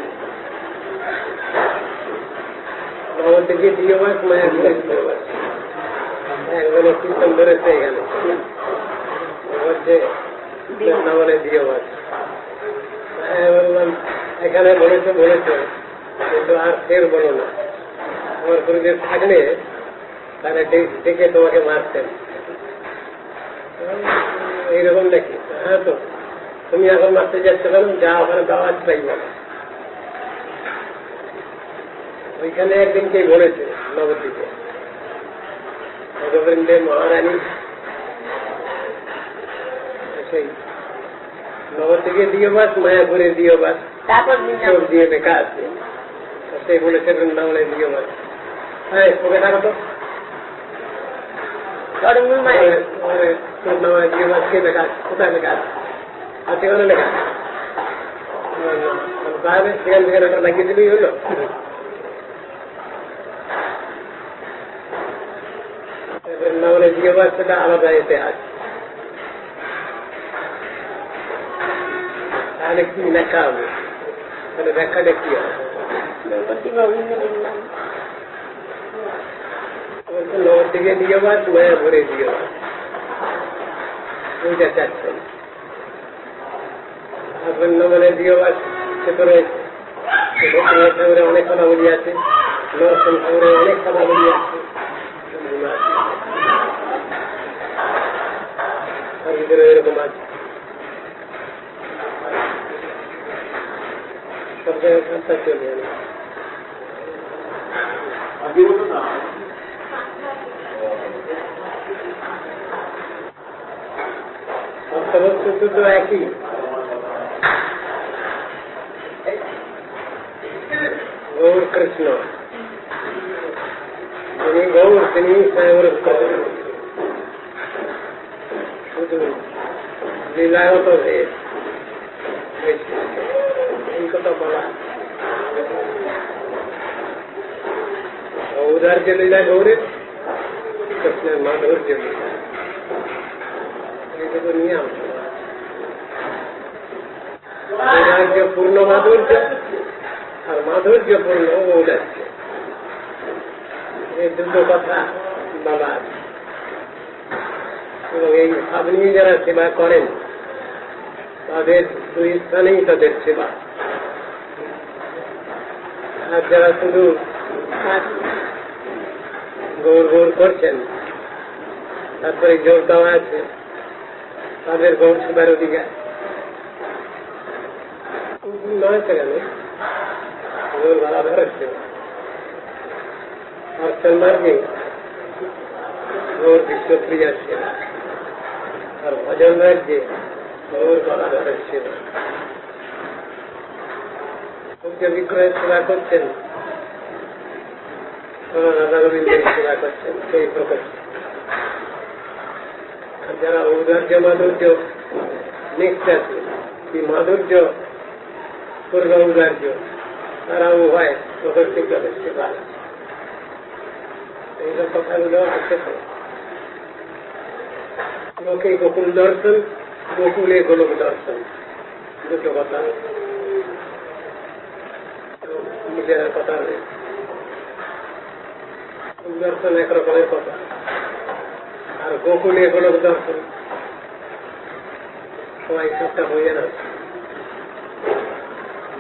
আমার থেকে দিও মাস মায়া একজনে কীর্তন ধরেছে এখানে বলছে বলে দিও মাস বললাম এখানে বলেছে কিন্তু আর ফের বলো না আমার গুরুদেব থাকলে তারা ডেকে তোমাকে মারতেন এইরকম দেখি হ্যাঁ তো তুমি এখন মারতে যাচ্ছ কেন যা ওখানে দাওয়াত পাইব ওইখানে একদিনকেই বলেছে নবদ্বীপে গোবিন্দে মহারানী সেই নবদ্বীপে দিও বাস মায়াপুরে দিও বাস তারপর দিয়ে লেখা আছে সেই বলেছে বৃন্দাবনে দিও বাস হ্যাঁ ওকে থাকো তো কোথায় লেখা আছে কোথায় লেখা আছে কেন লেখা তাহলে সেখান থেকে একটা লাগিয়ে দিলেই হলো। বৃন্দাবনে জিহ্বা সেটা আলাদা এতে আছে। তাহলে কি লেখা হবে? তাহলে ব্যাখ্যাটা কি হবে? নবদ্বীপে জিহ্বা মায়াপুরে জিহ্বা, ওইটা চাচ্ছেন। আর বৃন্দাবনে জিহ্বা সে তো রয়েছে, ঠাকুরের অনেক কথা বলি আছে, নরসিংহ ঠাকুরের অনেক কথা বলি আছে, তার ভিতরে এরকম আছে। সব জায়গায় ভাষা চলে যাবে। অর্থবস্তু তো একই। গৌর কৃষ্ণ, তিনি গৌর, তিনি স্বয়ং শুধু লীলাগত ভেদ, এই কথা বলা। ঔদার্য লীলা গৌরের, কৃষ্ণের মাধুর্য লীলা, এইটা তো নিয়ম। ঔদার্য পূর্ণ মাধুর্য আর মাধুর্য পূর্ণ ঔদার্য, এই দুটো কথা বলা আছে। এবং এই আপনি যারা সেবা করেন তাদের দুই স্থানেই তাদের সেবা। আর যারা শুধু গৌর গৌর করছেন, তারপরে জোর দেওয়া আছে, তাদের গৌর সেবার অধিকার নয়। সেখানে গৌর ভাড়া ধরছে অর্চন মার্গে গৌর বিশ্বপ্রিয়ার সেবা, আর ভজন রাজ্যে গৌর ভাড়া ধরছে সূর্য বিগ্রহের সেবা করছেন, রাধা গোবিন্দের সেবা করছেন সেই প্রকার। যারা ঔদার্য মাধুর্য মিক্সড আছে, এই মাধুর্য পূর্ণ ঔদার্য, তারা উভয় প্রকৃতি তাদের সেবা। এইসব কথাগুলো আছে। লোকে গোকুল দর্শন, গোকুলে গোলক দর্শন, দুটো কথা নিজের কথা রয়েছে। দর্শন একরকমের কথা, আর গোকুলে গোলক দর্শন সবাই সবটা হয়ে না।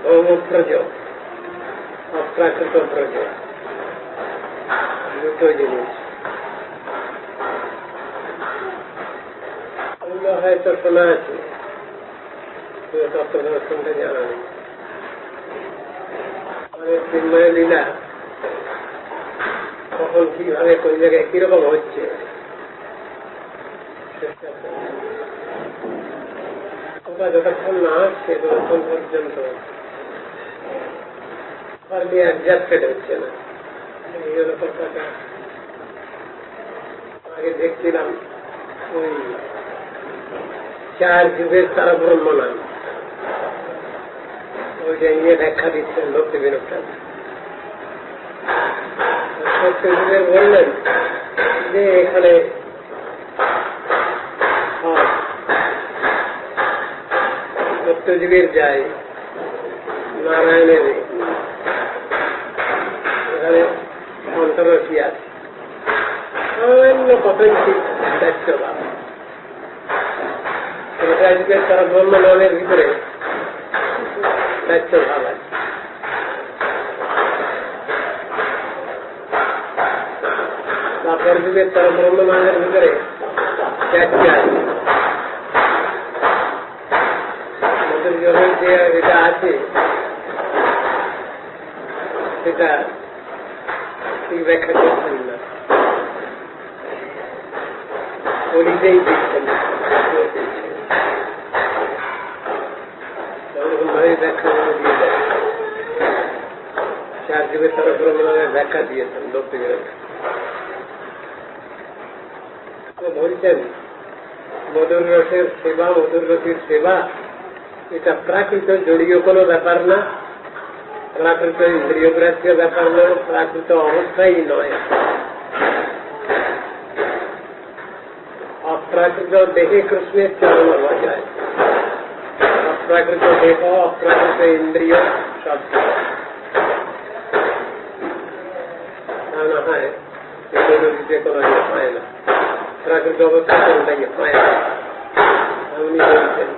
ভৌমপ্রজ, অপ্রাকৃত প্রজ, দুটো জিনিস। হয়তো শোনা আছে, তত্ত্ব দর্শনটা জানা নেই। চিন্ময় লীলা কখন কিভাবে কোন জায়গায় কিরকম হচ্ছে ওটা যতক্ষণ না আসছে ততক্ষণ পর্যন্ত অ্যাডজাস্টেড হচ্ছে না। এই হলো কথাটা। আগে দেখছিলাম ওই 4 যুগের তারা ব্রহ্ম নাম, ওইটা নিয়ে ব্যাখ্যা দিচ্ছেন ভক্তি বিনোদ ঠাকুর। বললেন যে এখানে সত্যযুগের যায় নারায়ণের, এখানে অন্তরসী আছে, সামান্য পতঞ্চিত দায়িত্বভাব। যুগের তারা ব্রহ্ম নামের ভিতরে দায়িত্বভাব আছে। তারপর যুগের তারা ব্রহ্ম নামের ভিতরে ত্যাগ আছে। যেটা আছে সেটা ঠিক ব্যাখ্যা করছেন না, নিজেই দিচ্ছেন ব্যাখ্যাগুলো দিয়ে দেয়। 4 যুগের তারা ব্রহ্ম নামের ব্যাখ্যা দিয়েছেন ভক্তি বিনোদ। বলছেন মধুর রসের সেবা, মধুর রসির সেবা এটা প্রাকৃত জড়ীয় কোনো ব্যাপার না, প্রাকৃত ইন্দ্রিয়গ্রাহ্য ব্যাপার নয়, প্রাকৃত অবস্থাই নয়। অপ্রাকৃত দেহে কৃষ্ণের চরণ যায়, অপ্রাকৃত দেহ, অপ্রাকৃত ইন্দ্রিয় সব না হয় দিতে কোনো ইয়ে হয় না, প্রাকৃত অবস্থা কোনটা ইয়ে হয় না। উনি বলছেন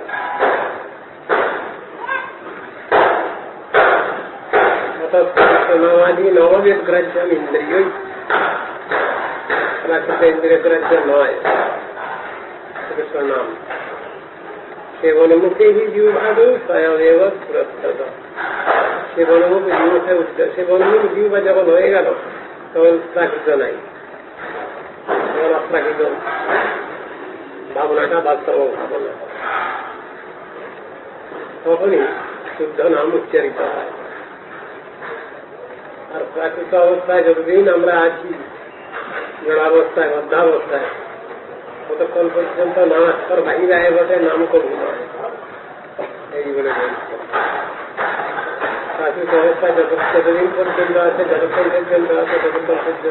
নামাদি নববেদ গ্রাহ্য ইন্দ্রিয়, প্রাকৃত ইন্দ্রিয় গ্রাহ্য নয় কৃষ্ণ নাম। সেবনমুখে হি জীবভাগ স্বয়মেব পুরস্কৃত। সেবনমুখ জীবকে উঠতে, সেবনমুখ জীব যখন হয়ে গেল তখন প্রাকৃত নাই, তখন অপ্রাকৃত ভাবনাটা বাস্তব ভাবনা, তখনই শুদ্ধ নাম উচ্চারিত হয়। আর প্রাকৃত অবস্থায় যতদিন আমরা আছি, জড়াবস্থায়, বদ্ধাবস্থায়, ততক্ষণ পর্যন্ত নাম অক্ষর বাহিরে বটে, নাম কবু নয়, এই বলে বলছে। প্রাকৃত অবস্থায় যতদিন পর্যন্ত আছে, যতক্ষণ পর্যন্ত আছে, ততক্ষণ পর্যন্ত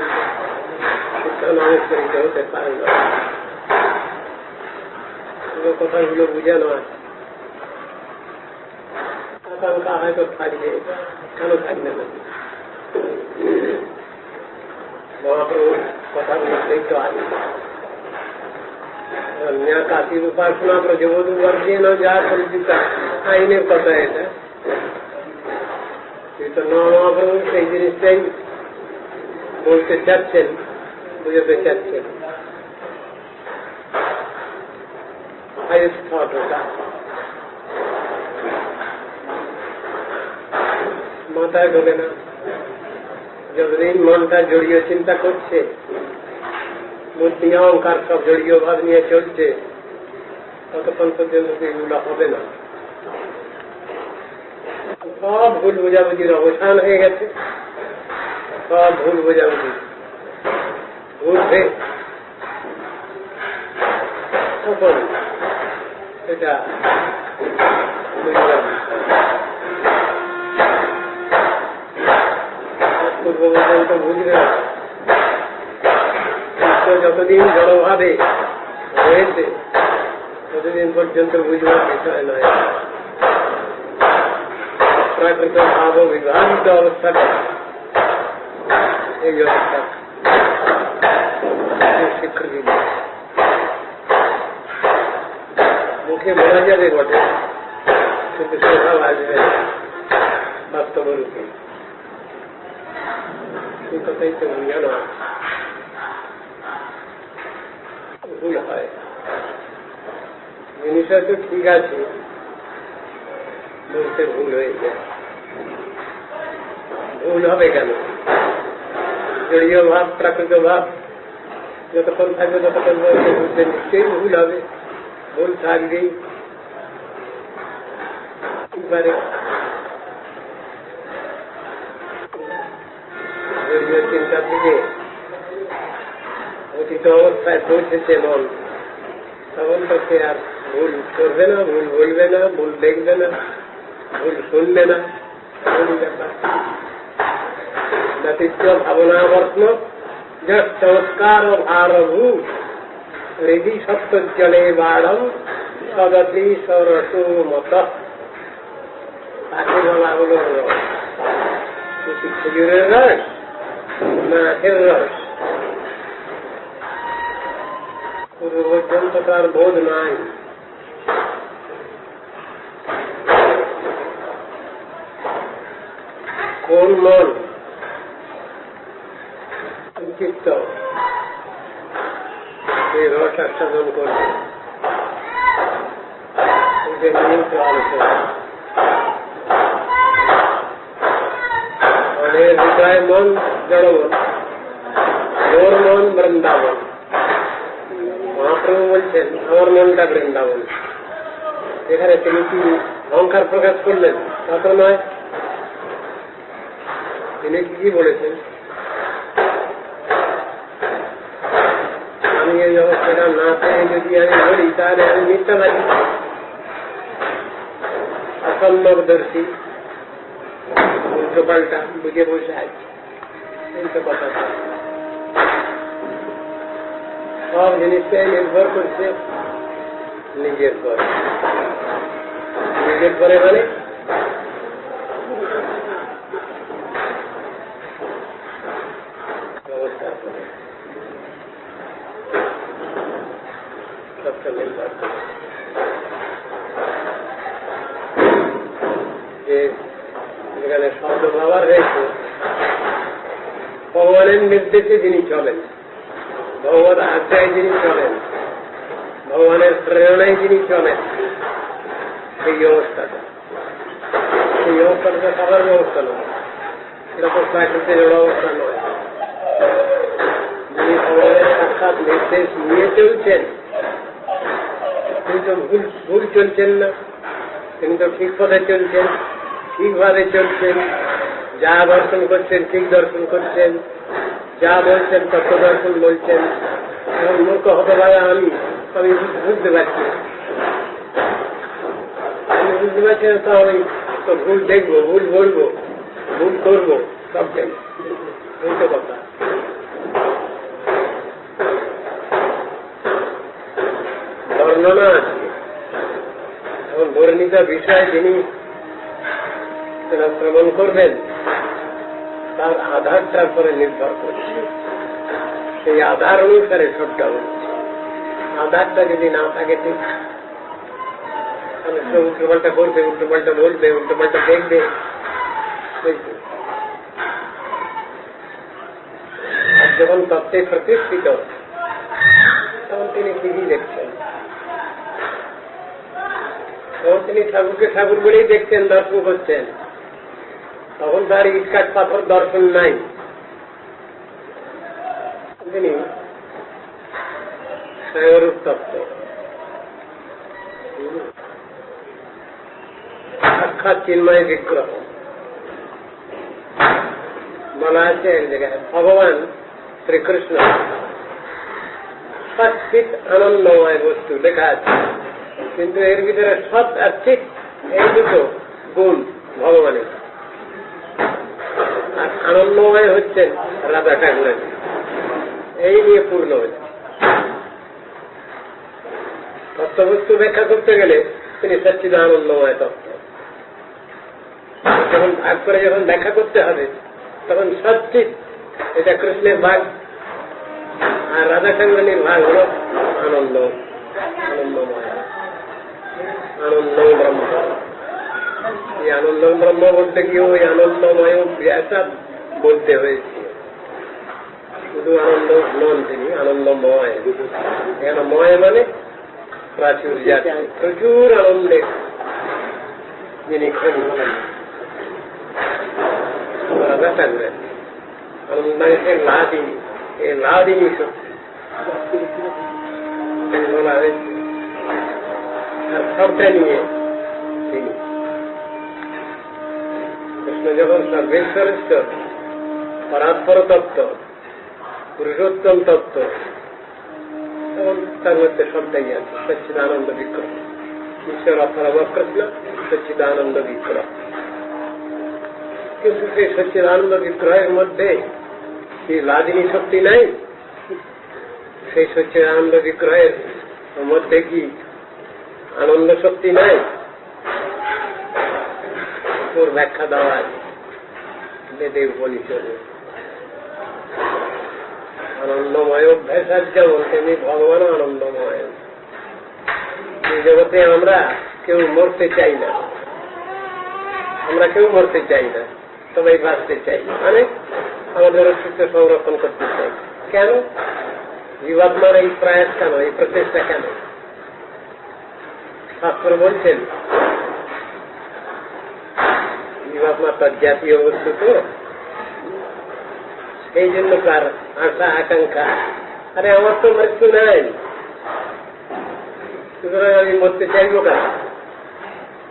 শুদ্ধ নাম উচ্চারিত হতে পারে না। কথাগুলো বুঝে নয়, আকাঙ্ক্ষা হয়তো থাকবে, কেন থাকবে না? মহাপ্রভুর কথাগুলো দেখতে আসবে। কাশীর উপাসনা প্রজবধূ বর্গে না যা পরিচিত আইনের কথা এটা। মহাপ্রভু সেই জিনিসটাই বলতে চাচ্ছেন, বুঝতে চাচ্ছেন। হাইয়েস্ট থট ওটা, মাথায় ঢোকে না। যতদিন মনটা জড়িয়ে চিন্তা করছে, বুদ্ধি অহংকার সব জড়িয়ে ভাব নিয়ে চলছে, ততক্ষণ পর্যন্ত এগুলো হবে না। সব ভুল বোঝাবুঝির অবসান হয়ে গেছে, সব ভুল বোঝাবুঝি বুঝবে, তখন এটা পূর্ব পর্যন্ত বুঝবে না। যতদিন জড়ভাবে হয়েছে ততদিন পর্যন্ত বুঝবার বিষয় নয়। প্রাকৃত ভাব বিভাজিত অবস্থাটা, এই অবস্থা স্বীকৃতি মুখে বলা যাবে বটে, কিন্তু স্বভাব আসবে বাস্তব রূপে। এই কথাই তো জ্ঞান ভুল হয়। জিনিসটা তো ঠিক আছে, বলতে ভুল হয়ে যায়। ভুল হবে কেন? জড়ীয় ভাব, প্রাকৃত ভাব যতক্ষণ থাকবে ততক্ষণ বুঝতে নিশ্চয়ই ভুল হবে, ভুল থাকবেই পারে। জড়ীয় চিন্তা থেকে অতীত অবস্থায় পৌঁছেছে মন, তখন তো সে আর ভুল করবে না, ভুল বলবে না, ভুল দেখবে না, ভুল শুনবে না। ব্যতীত ভাবনাবর্ণ সংস্কার ভারভূ হৃদি সত্যজলে বাড়ম সদতি সরসু মত। তাকে বলা হলো খেজুরের রস না আখের রস। পূর্ব পর্যন্ত তার বোধ নাই। কোন মন চিত্ত এই রস আস্বাদন করবে, অনেক হৃদয় মন জড়মন, ওর মন বৃন্দাবন। মহাপ্রভু বলছেন আমার মনটা বৃন্দাবন। এখানে তিনি কি অহংকার প্রকাশ করলেন? তা তো নয়। তিনি কি বলেছেন? আমি এই অবস্থাটা না পেয়ে যদি আমি বলি তাহলে আমি মিথ্যাবাদী। অসম্যকদর্শী, উল্টো পাল্টা বুঝে বসে আছে, এই তো কথা। সব জিনিসটাই নির্ভর করছে নিজের পর। নিজের পরে মানে ব্যবস্থার পরে সবটা নির্ভর করে। যে যেখানে শব্দ ব্যবহার হয়েছে, ভগবানের নির্দেশে যিনি চলেন, ভগবান আজ্ঞায় যিনি চলেন, ভগবানের প্রেরণায় যিনি চলেন, সেই অবস্থাটা সবার ব্যবস্থা নয়, এটা তো প্রাকৃতিক অবস্থা নয়। যিনি ভগবানের সাক্ষাৎ নির্দেশ নিয়ে চলছেন, তিনি তো ভুল চলছেন না, তিনি তো ঠিক পথে চলছেন, ঠিকভাবে চলছেন, যা দর্শন করছেন ঠিক দর্শন করছেন, যা বলছেন তত দর্শন বলছেন। এখন মূর্খ হতে পারে আমি বুঝতে পারছি, আমি বুঝতে পারছি না, তো আমি তো ভুল দেখবো, ভুল বলবো, ভুল করবো, সবটাই এই তো কথা। বর্ণনা আছে, এখন বর্ণিত বিষয় যিনি শ্রবণ করবেন তার আধারটার পরে নির্ভর করছে, সেই আধার অনুসারে সবটা হচ্ছে। আধারটা যদি না থাকে ঠিক, তাহলে সে উল্টোপাল্টা করবে, উল্টোপাল্টা বলবে, উল্টোপাল্টা দেখবে। আর যখন তত্ত্বে প্রতিষ্ঠিত তখন তিনি ঠিকই দেখছেন, তখন তিনি ঠাকুরকে ঠাকুর বলেই দেখছেন, দর্শন করছেন। তখন তার ইটকাট পাথর দর্শন নাই, তিনি স্বয়ংরূপ তত্ত্ব, সাক্ষাৎ চিন্ময় বিগ্রহ। বলা আছে এক জায়গায় ভগবান শ্রীকৃষ্ণ সৎচিত আনন্দময় বস্তু লেখা আছে, কিন্তু এর ভিতরে সৎ আর চিত এই দুটো গুণ ভগবানের। আর আনন্দময় হচ্ছেন রাধা ঠাকুরের, এই নিয়ে পূর্ণ হচ্ছে। তত্ত্ববস্তু ব্যাখ্যা করতে গেলে তিনি সচ্চিদ আনন্দময় তত্ত্ব, যখন ভাগ করে যখন ব্যাখ্যা করতে হবে তখন সচ্চিত এটা কৃষ্ণের ভাগ, আর রাধা ঠাকুরের ভাগ হল আনন্দ, আনন্দময়, আনন্দ ব্রহ্ম। এই আনন্দ ব্রহ্ম বলতে গিয়ে ওই আনন্দময় ব্যাসা বলতে হয়েছে, শুধু আনন্দ নন, তিনি আনন্দময়। এখানে ময় মানে প্রাচুর্য, প্রচুর আনন্দে যিনি খনি রাধা ঠাকুরের আনন্দের লাদিনী, এই লাদিনী শক্তি বলা হয়েছে। আর সবটা নিয়ে তিনি কৃষ্ণ যখন সর্বেশ্বরেশ্ব পরাৎপর তত্ত্ব, পুরুষোত্তম তত্ত্ব, তখন তার মধ্যে সবটাই আছে। সচ্চিদানন্দ বিগ্রহ, ঈশ্বর অপরম কৃষ্ণ সচ্চিদানন্দ বিগ্রহ। কিন্তু সেই সচ্চিদানন্দ বিগ্রহের মধ্যে কি লাদিনী শক্তি নাই? সেই সচ্চিদানন্দ বিগ্রহের মধ্যে কি আনন্দ শক্তি নাই? ওর ব্যাখ্যা দেওয়া আছে বেদে উপনিষদে। আনন্দময় অভ্যাস যেমন তেমনি ভগবান আনন্দময়। এই জগতে আমরা কেউ মরতে চাই না, আমরা কেউ মরতে চাই না, সবাই বাঁচতে চাই, মানে আমাদের অস্তিত্ব সংরক্ষণ করতে চাই। কেন? জীবাত্মার এই প্রয়াস কেন, এই প্রচেষ্টা কেন? শাস্ত্র বলছেন জীবাত্মা তার জাতীয় বস্তু, তো এই জন্য তার আশা আকাঙ্ক্ষা, আরে আমার তো মৃত্যু নাই, সুতরাং আমি মরতে চাইবো কেন,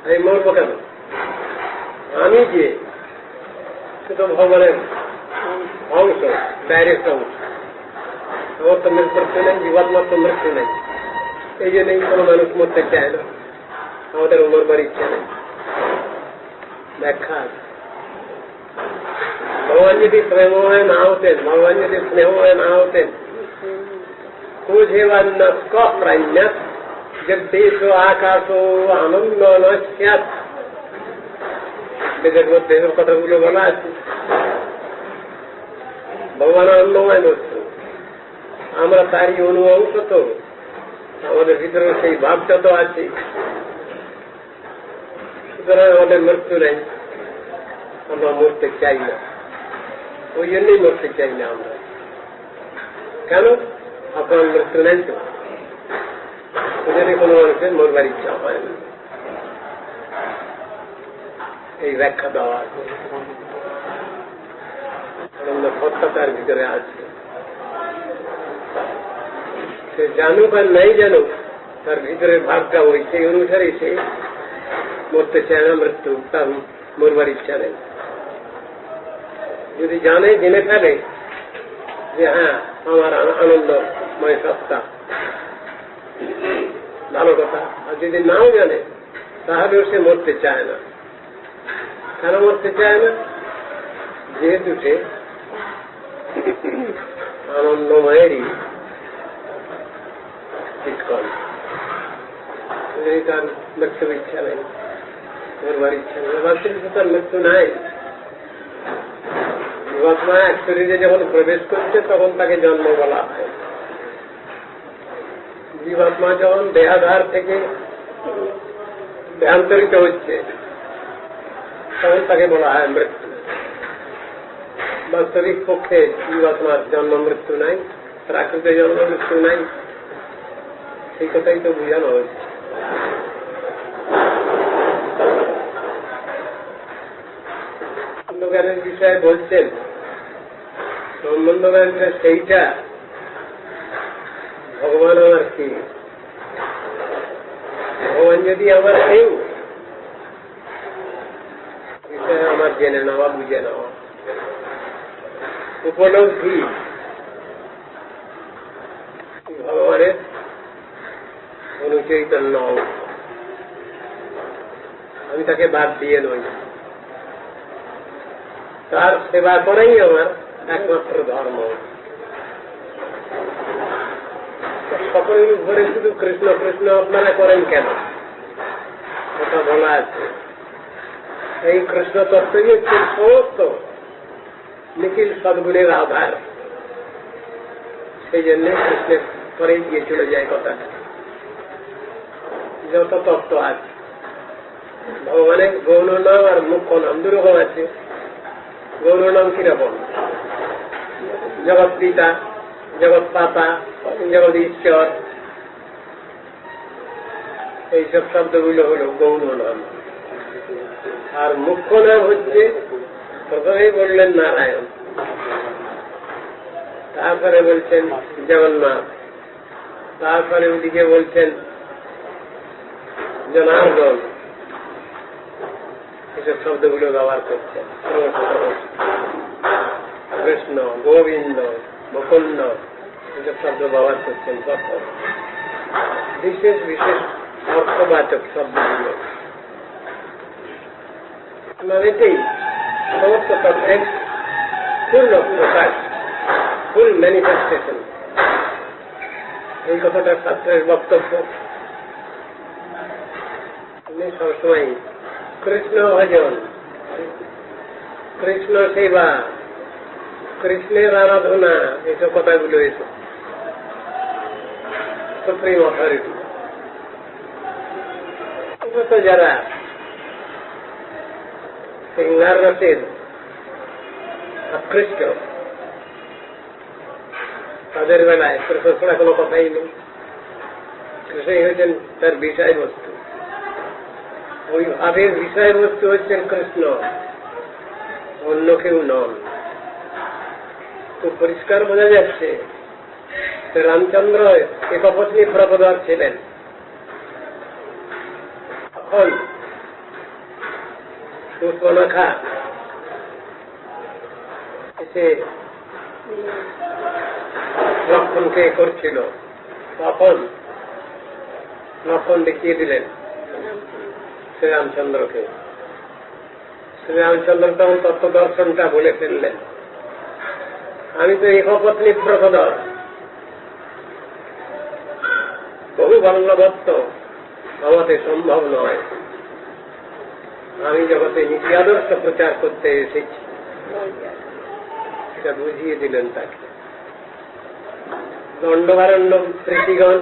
আমি মরবো কেন? আমি যে শুধু ভগবানের অংশ, ডাইরেক্ট অংশ, আমার তো মৃত্যু নেই, জীবাত্মার তো মৃত্যু নেই। এই জন্যই কোনো মানুষ মরতে চায় না, আমাদের মরবার ইচ্ছা নেই। ব্যাখ্যা আছে। ভগবান যদি প্রেমময় না হতেন, ভগবান যদি স্নেহময় না হতেন, কুঝেবান্ন প্রাণ্য জগদীশ আকাশ আনন্দ নস্যাৎ, বেদের মধ্যে কথাগুলো বলা আছে। ভগবান আনন্দময় বস্তু, আমরা তারই অনুঅংশ, তো আমাদের ভিতরে সেই ভাবটা তো আছে, সুতরাং আমাদের মৃত্যু নেই, আমরা মরতে চাই না, ওই জন্যই মরতে চাই না আমরা। কেন? আপনার মৃত্যু নেই তো, ওদের কোনো মানুষের মরবার ইচ্ছা হয় না। এই ব্যাখ্যা দেওয়া আছে, আনন্দ সত্তা তার ভিতরে আছে। সে জানুক আর নাই জানুক, তার ভিতরে ভাবটা ওই সেই অনুসারে সে মরতে চায় না, মৃত্যু তার মরবার ইচ্ছা নেই। যদি জানে, জেনে ফেলে যে হ্যাঁ আমার আনন্দময় সত্তা, ভালো কথা। আর যদি নাও জানে, তাহলেও সে মরতে চায় না। কেন মরতে চায় না? যেহেতু সে আনন্দময়েরই চিৎকন, তার মৃত্যুর ইচ্ছা নেই, মরবার ইচ্ছা নেই। বাস্তবিক তার মৃত্যু নাই। জীবাত্মা এক শরীরে যখন প্রবেশ করছে তখন তাকে জন্ম বলা হয়। জীবাত্মা যখন দেহাধার থেকে দেহান্তরিত হচ্ছে তখন তাকে বলা হয় মৃত্যু। বাস্তবিক পক্ষে জীবাত্মার জন্ম মৃত্যু নাই, প্রাকৃতিক জন্ম মৃত্যু নাই, সেই কথাই তো বোঝানো হচ্ছে। ব্রহ্মজ্ঞানের বিষয়ে বলছেন, ব্রহ্মজ্ঞানটা সেইটা ভগবান আমার কি, ভগবান যদি আমার কেউ বিষয়ে আমার জেনে নেওয়া, বুঝে নেওয়া, উপলব্ধি ভগবানের অনুচৈতন্য, আমি তাকে বাদ দিয়ে নই, তার সেবা করাই আমার একমাত্র ধর্ম। সকলের উপরে শুধু কৃষ্ণ কৃষ্ণ আপনারা করেন কেন? কথা বলা আছে। এই কৃষ্ণ তত্ত্বই হচ্ছে সমস্ত নিখিল সদ্গুণের আধার। সেই জন্য কৃষ্ণের পরে গিয়ে চলে যায় কথা। যত তত্ত্ব আছে ভগবানের গৌণ নাম আর মুখ্য নাম দুরকম আছে। গৌণ নাম কিরকম? জগৎ পিতা, জগৎ পাতা, জগৎ ঈশ্বর, এইসব শব্দগুলো হল গৌণ নাম। আর মুখ্য নাম হচ্ছে, প্রথমেই বললেন নারায়ণ, তারপরে বলছেন জগন্নাথ, তারপরে ওদিকে বলছেন জনার্দন, এসব শব্দগুলো ব্যবহার করছেন। কৃষ্ণ, গোবিন্দ, মুকুন্দ, এসব শব্দ ব্যবহার করছেন। বিশেষ বিশেষ অর্থবাচক শব্দগুলো এটাই সমস্ত তত্ত্বের পূর্ণ প্রকাশ, ফুল ম্যানিফেস্টেশন। এই কথাটা শাস্ত্রের বক্তব্য। সবসময় কৃষ্ণ ভজন, কৃষ্ণ সেবা, কৃষ্ণের আরাধনা, এইসব কথাগুলো এসে সুপ্রিম অথরিটি। যারা সিঙ্গার রসের আকৃষ্ট, তাদের বেলায় কৃষ্ণ ছাড়া কোনো কথাই নেই। কৃষ্ণই হচ্ছেন তার বিষয়বস্তু। ওই ভাবের বিষয়বস্তু হচ্ছেন কৃষ্ণ, অন্য কেউ নন। খুব পরিষ্কার বোঝা যাচ্ছে রামচন্দ্র একপত্নী প্রপদার ছিলেন। তখন সুষ্পনাখা এসে লক্ষণকে করছিল, তখন লক্ষণ দেখিয়ে দিলেন শ্রীরামচন্দ্রকে। রামচন্দ্র তখন তত্ত্ব দর্শনটা বলে ফেললেন, আমি তো একপত্নী প্রভদর, বহু বাল্যভক্ত আমাতে সম্ভব নয়, আমি জগতে নীতি আদর্শ প্রচার করতে এসেছি। এটা বুঝিয়ে দিলেন তাকে। দণ্ডবারণ্য প্রীতিগণ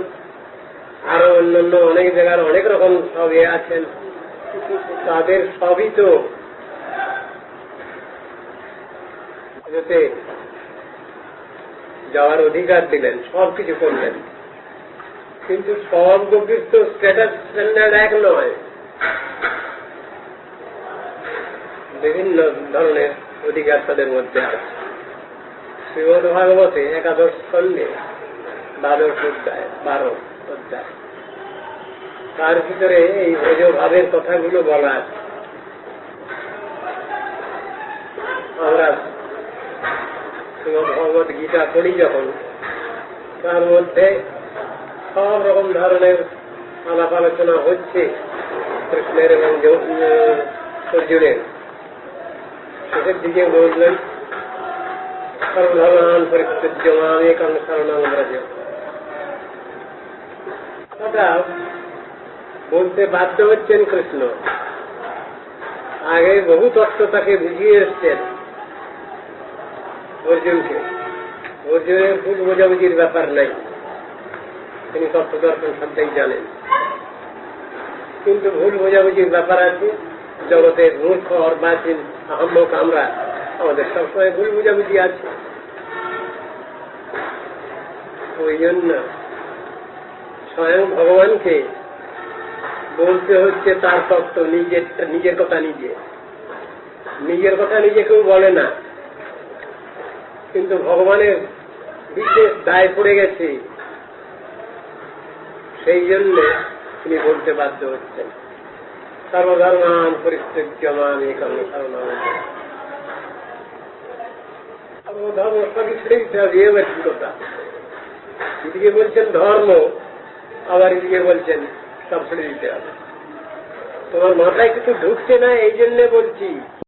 আরো অন্যান্য অনেক জায়গার অনেক রকম সব আছেন, তাদের সবই তো যাওয়ার অধিকার দিলেন, সবকিছু করলেন, কিন্তু সব গভীর তো স্ট্যাটাস স্ট্যান্ডার্ড এক নয়, বিভিন্ন ধরনের অধিকার তাদের মধ্যে আছে। শ্রীমদ ভাগবতে একাদশ খণ্ডে 12 অধ্যায় 12 অধ্যায়, তার ভিতরে এই ভোজ ভাবের কথাগুলো বলা আছে। আমরা শ্রীমদ ভগবত গীতা পড়ি যখন, তার মধ্যে সব রকম ধরনের আলাপ আলোচনা হচ্ছে কৃষ্ণের এবং অর্জুনের। শেষের দিকে বললেন সর্বধর্মান পরিত্যজ্য মাম একং শরণং ব্রজ। কথা বলতে বাধ্য হচ্ছেন কৃষ্ণ। আগে বহু তত্ত্ব তাকে বুঝিয়ে এসছেন অর্জুনকে। অর্জুনের ভুল বোঝাবুঝির ব্যাপার নাই, তিনি তত্ত্ব দর্শন সবটাই জানেন, কিন্তু ভুল বোঝাবুঝির ব্যাপার আছে। জগতের মূর্খ অর্বাচীন আহম্মক আমরা, আমাদের সবসময় ভুল বোঝাবুঝি আছে। ওই জন্য স্বয়ং ভগবানকে বলতে হচ্ছে তার তত্ত্ব, নিজের কথা নিজের কথা নিজে কেউ বলে না, কিন্তু ভগবানের বিশেষ দায় পড়ে গেছে, সেই জন্য তিনি বলতে বাধ্য হচ্ছেন সর্বধর্মান পরিত্যজ্য মাম একং শরণং ব্রজ। সর্বধর্ম সবই ছেড়ে দিতে হবে, এবার কি কথা। এদিকে বলছেন ধর্ম, আবার এদিকে বলছেন সব ছেড়ে দিতে হবে। তোমার মাথায় কিছু ঢুকছে না, এই জন্য বলছি।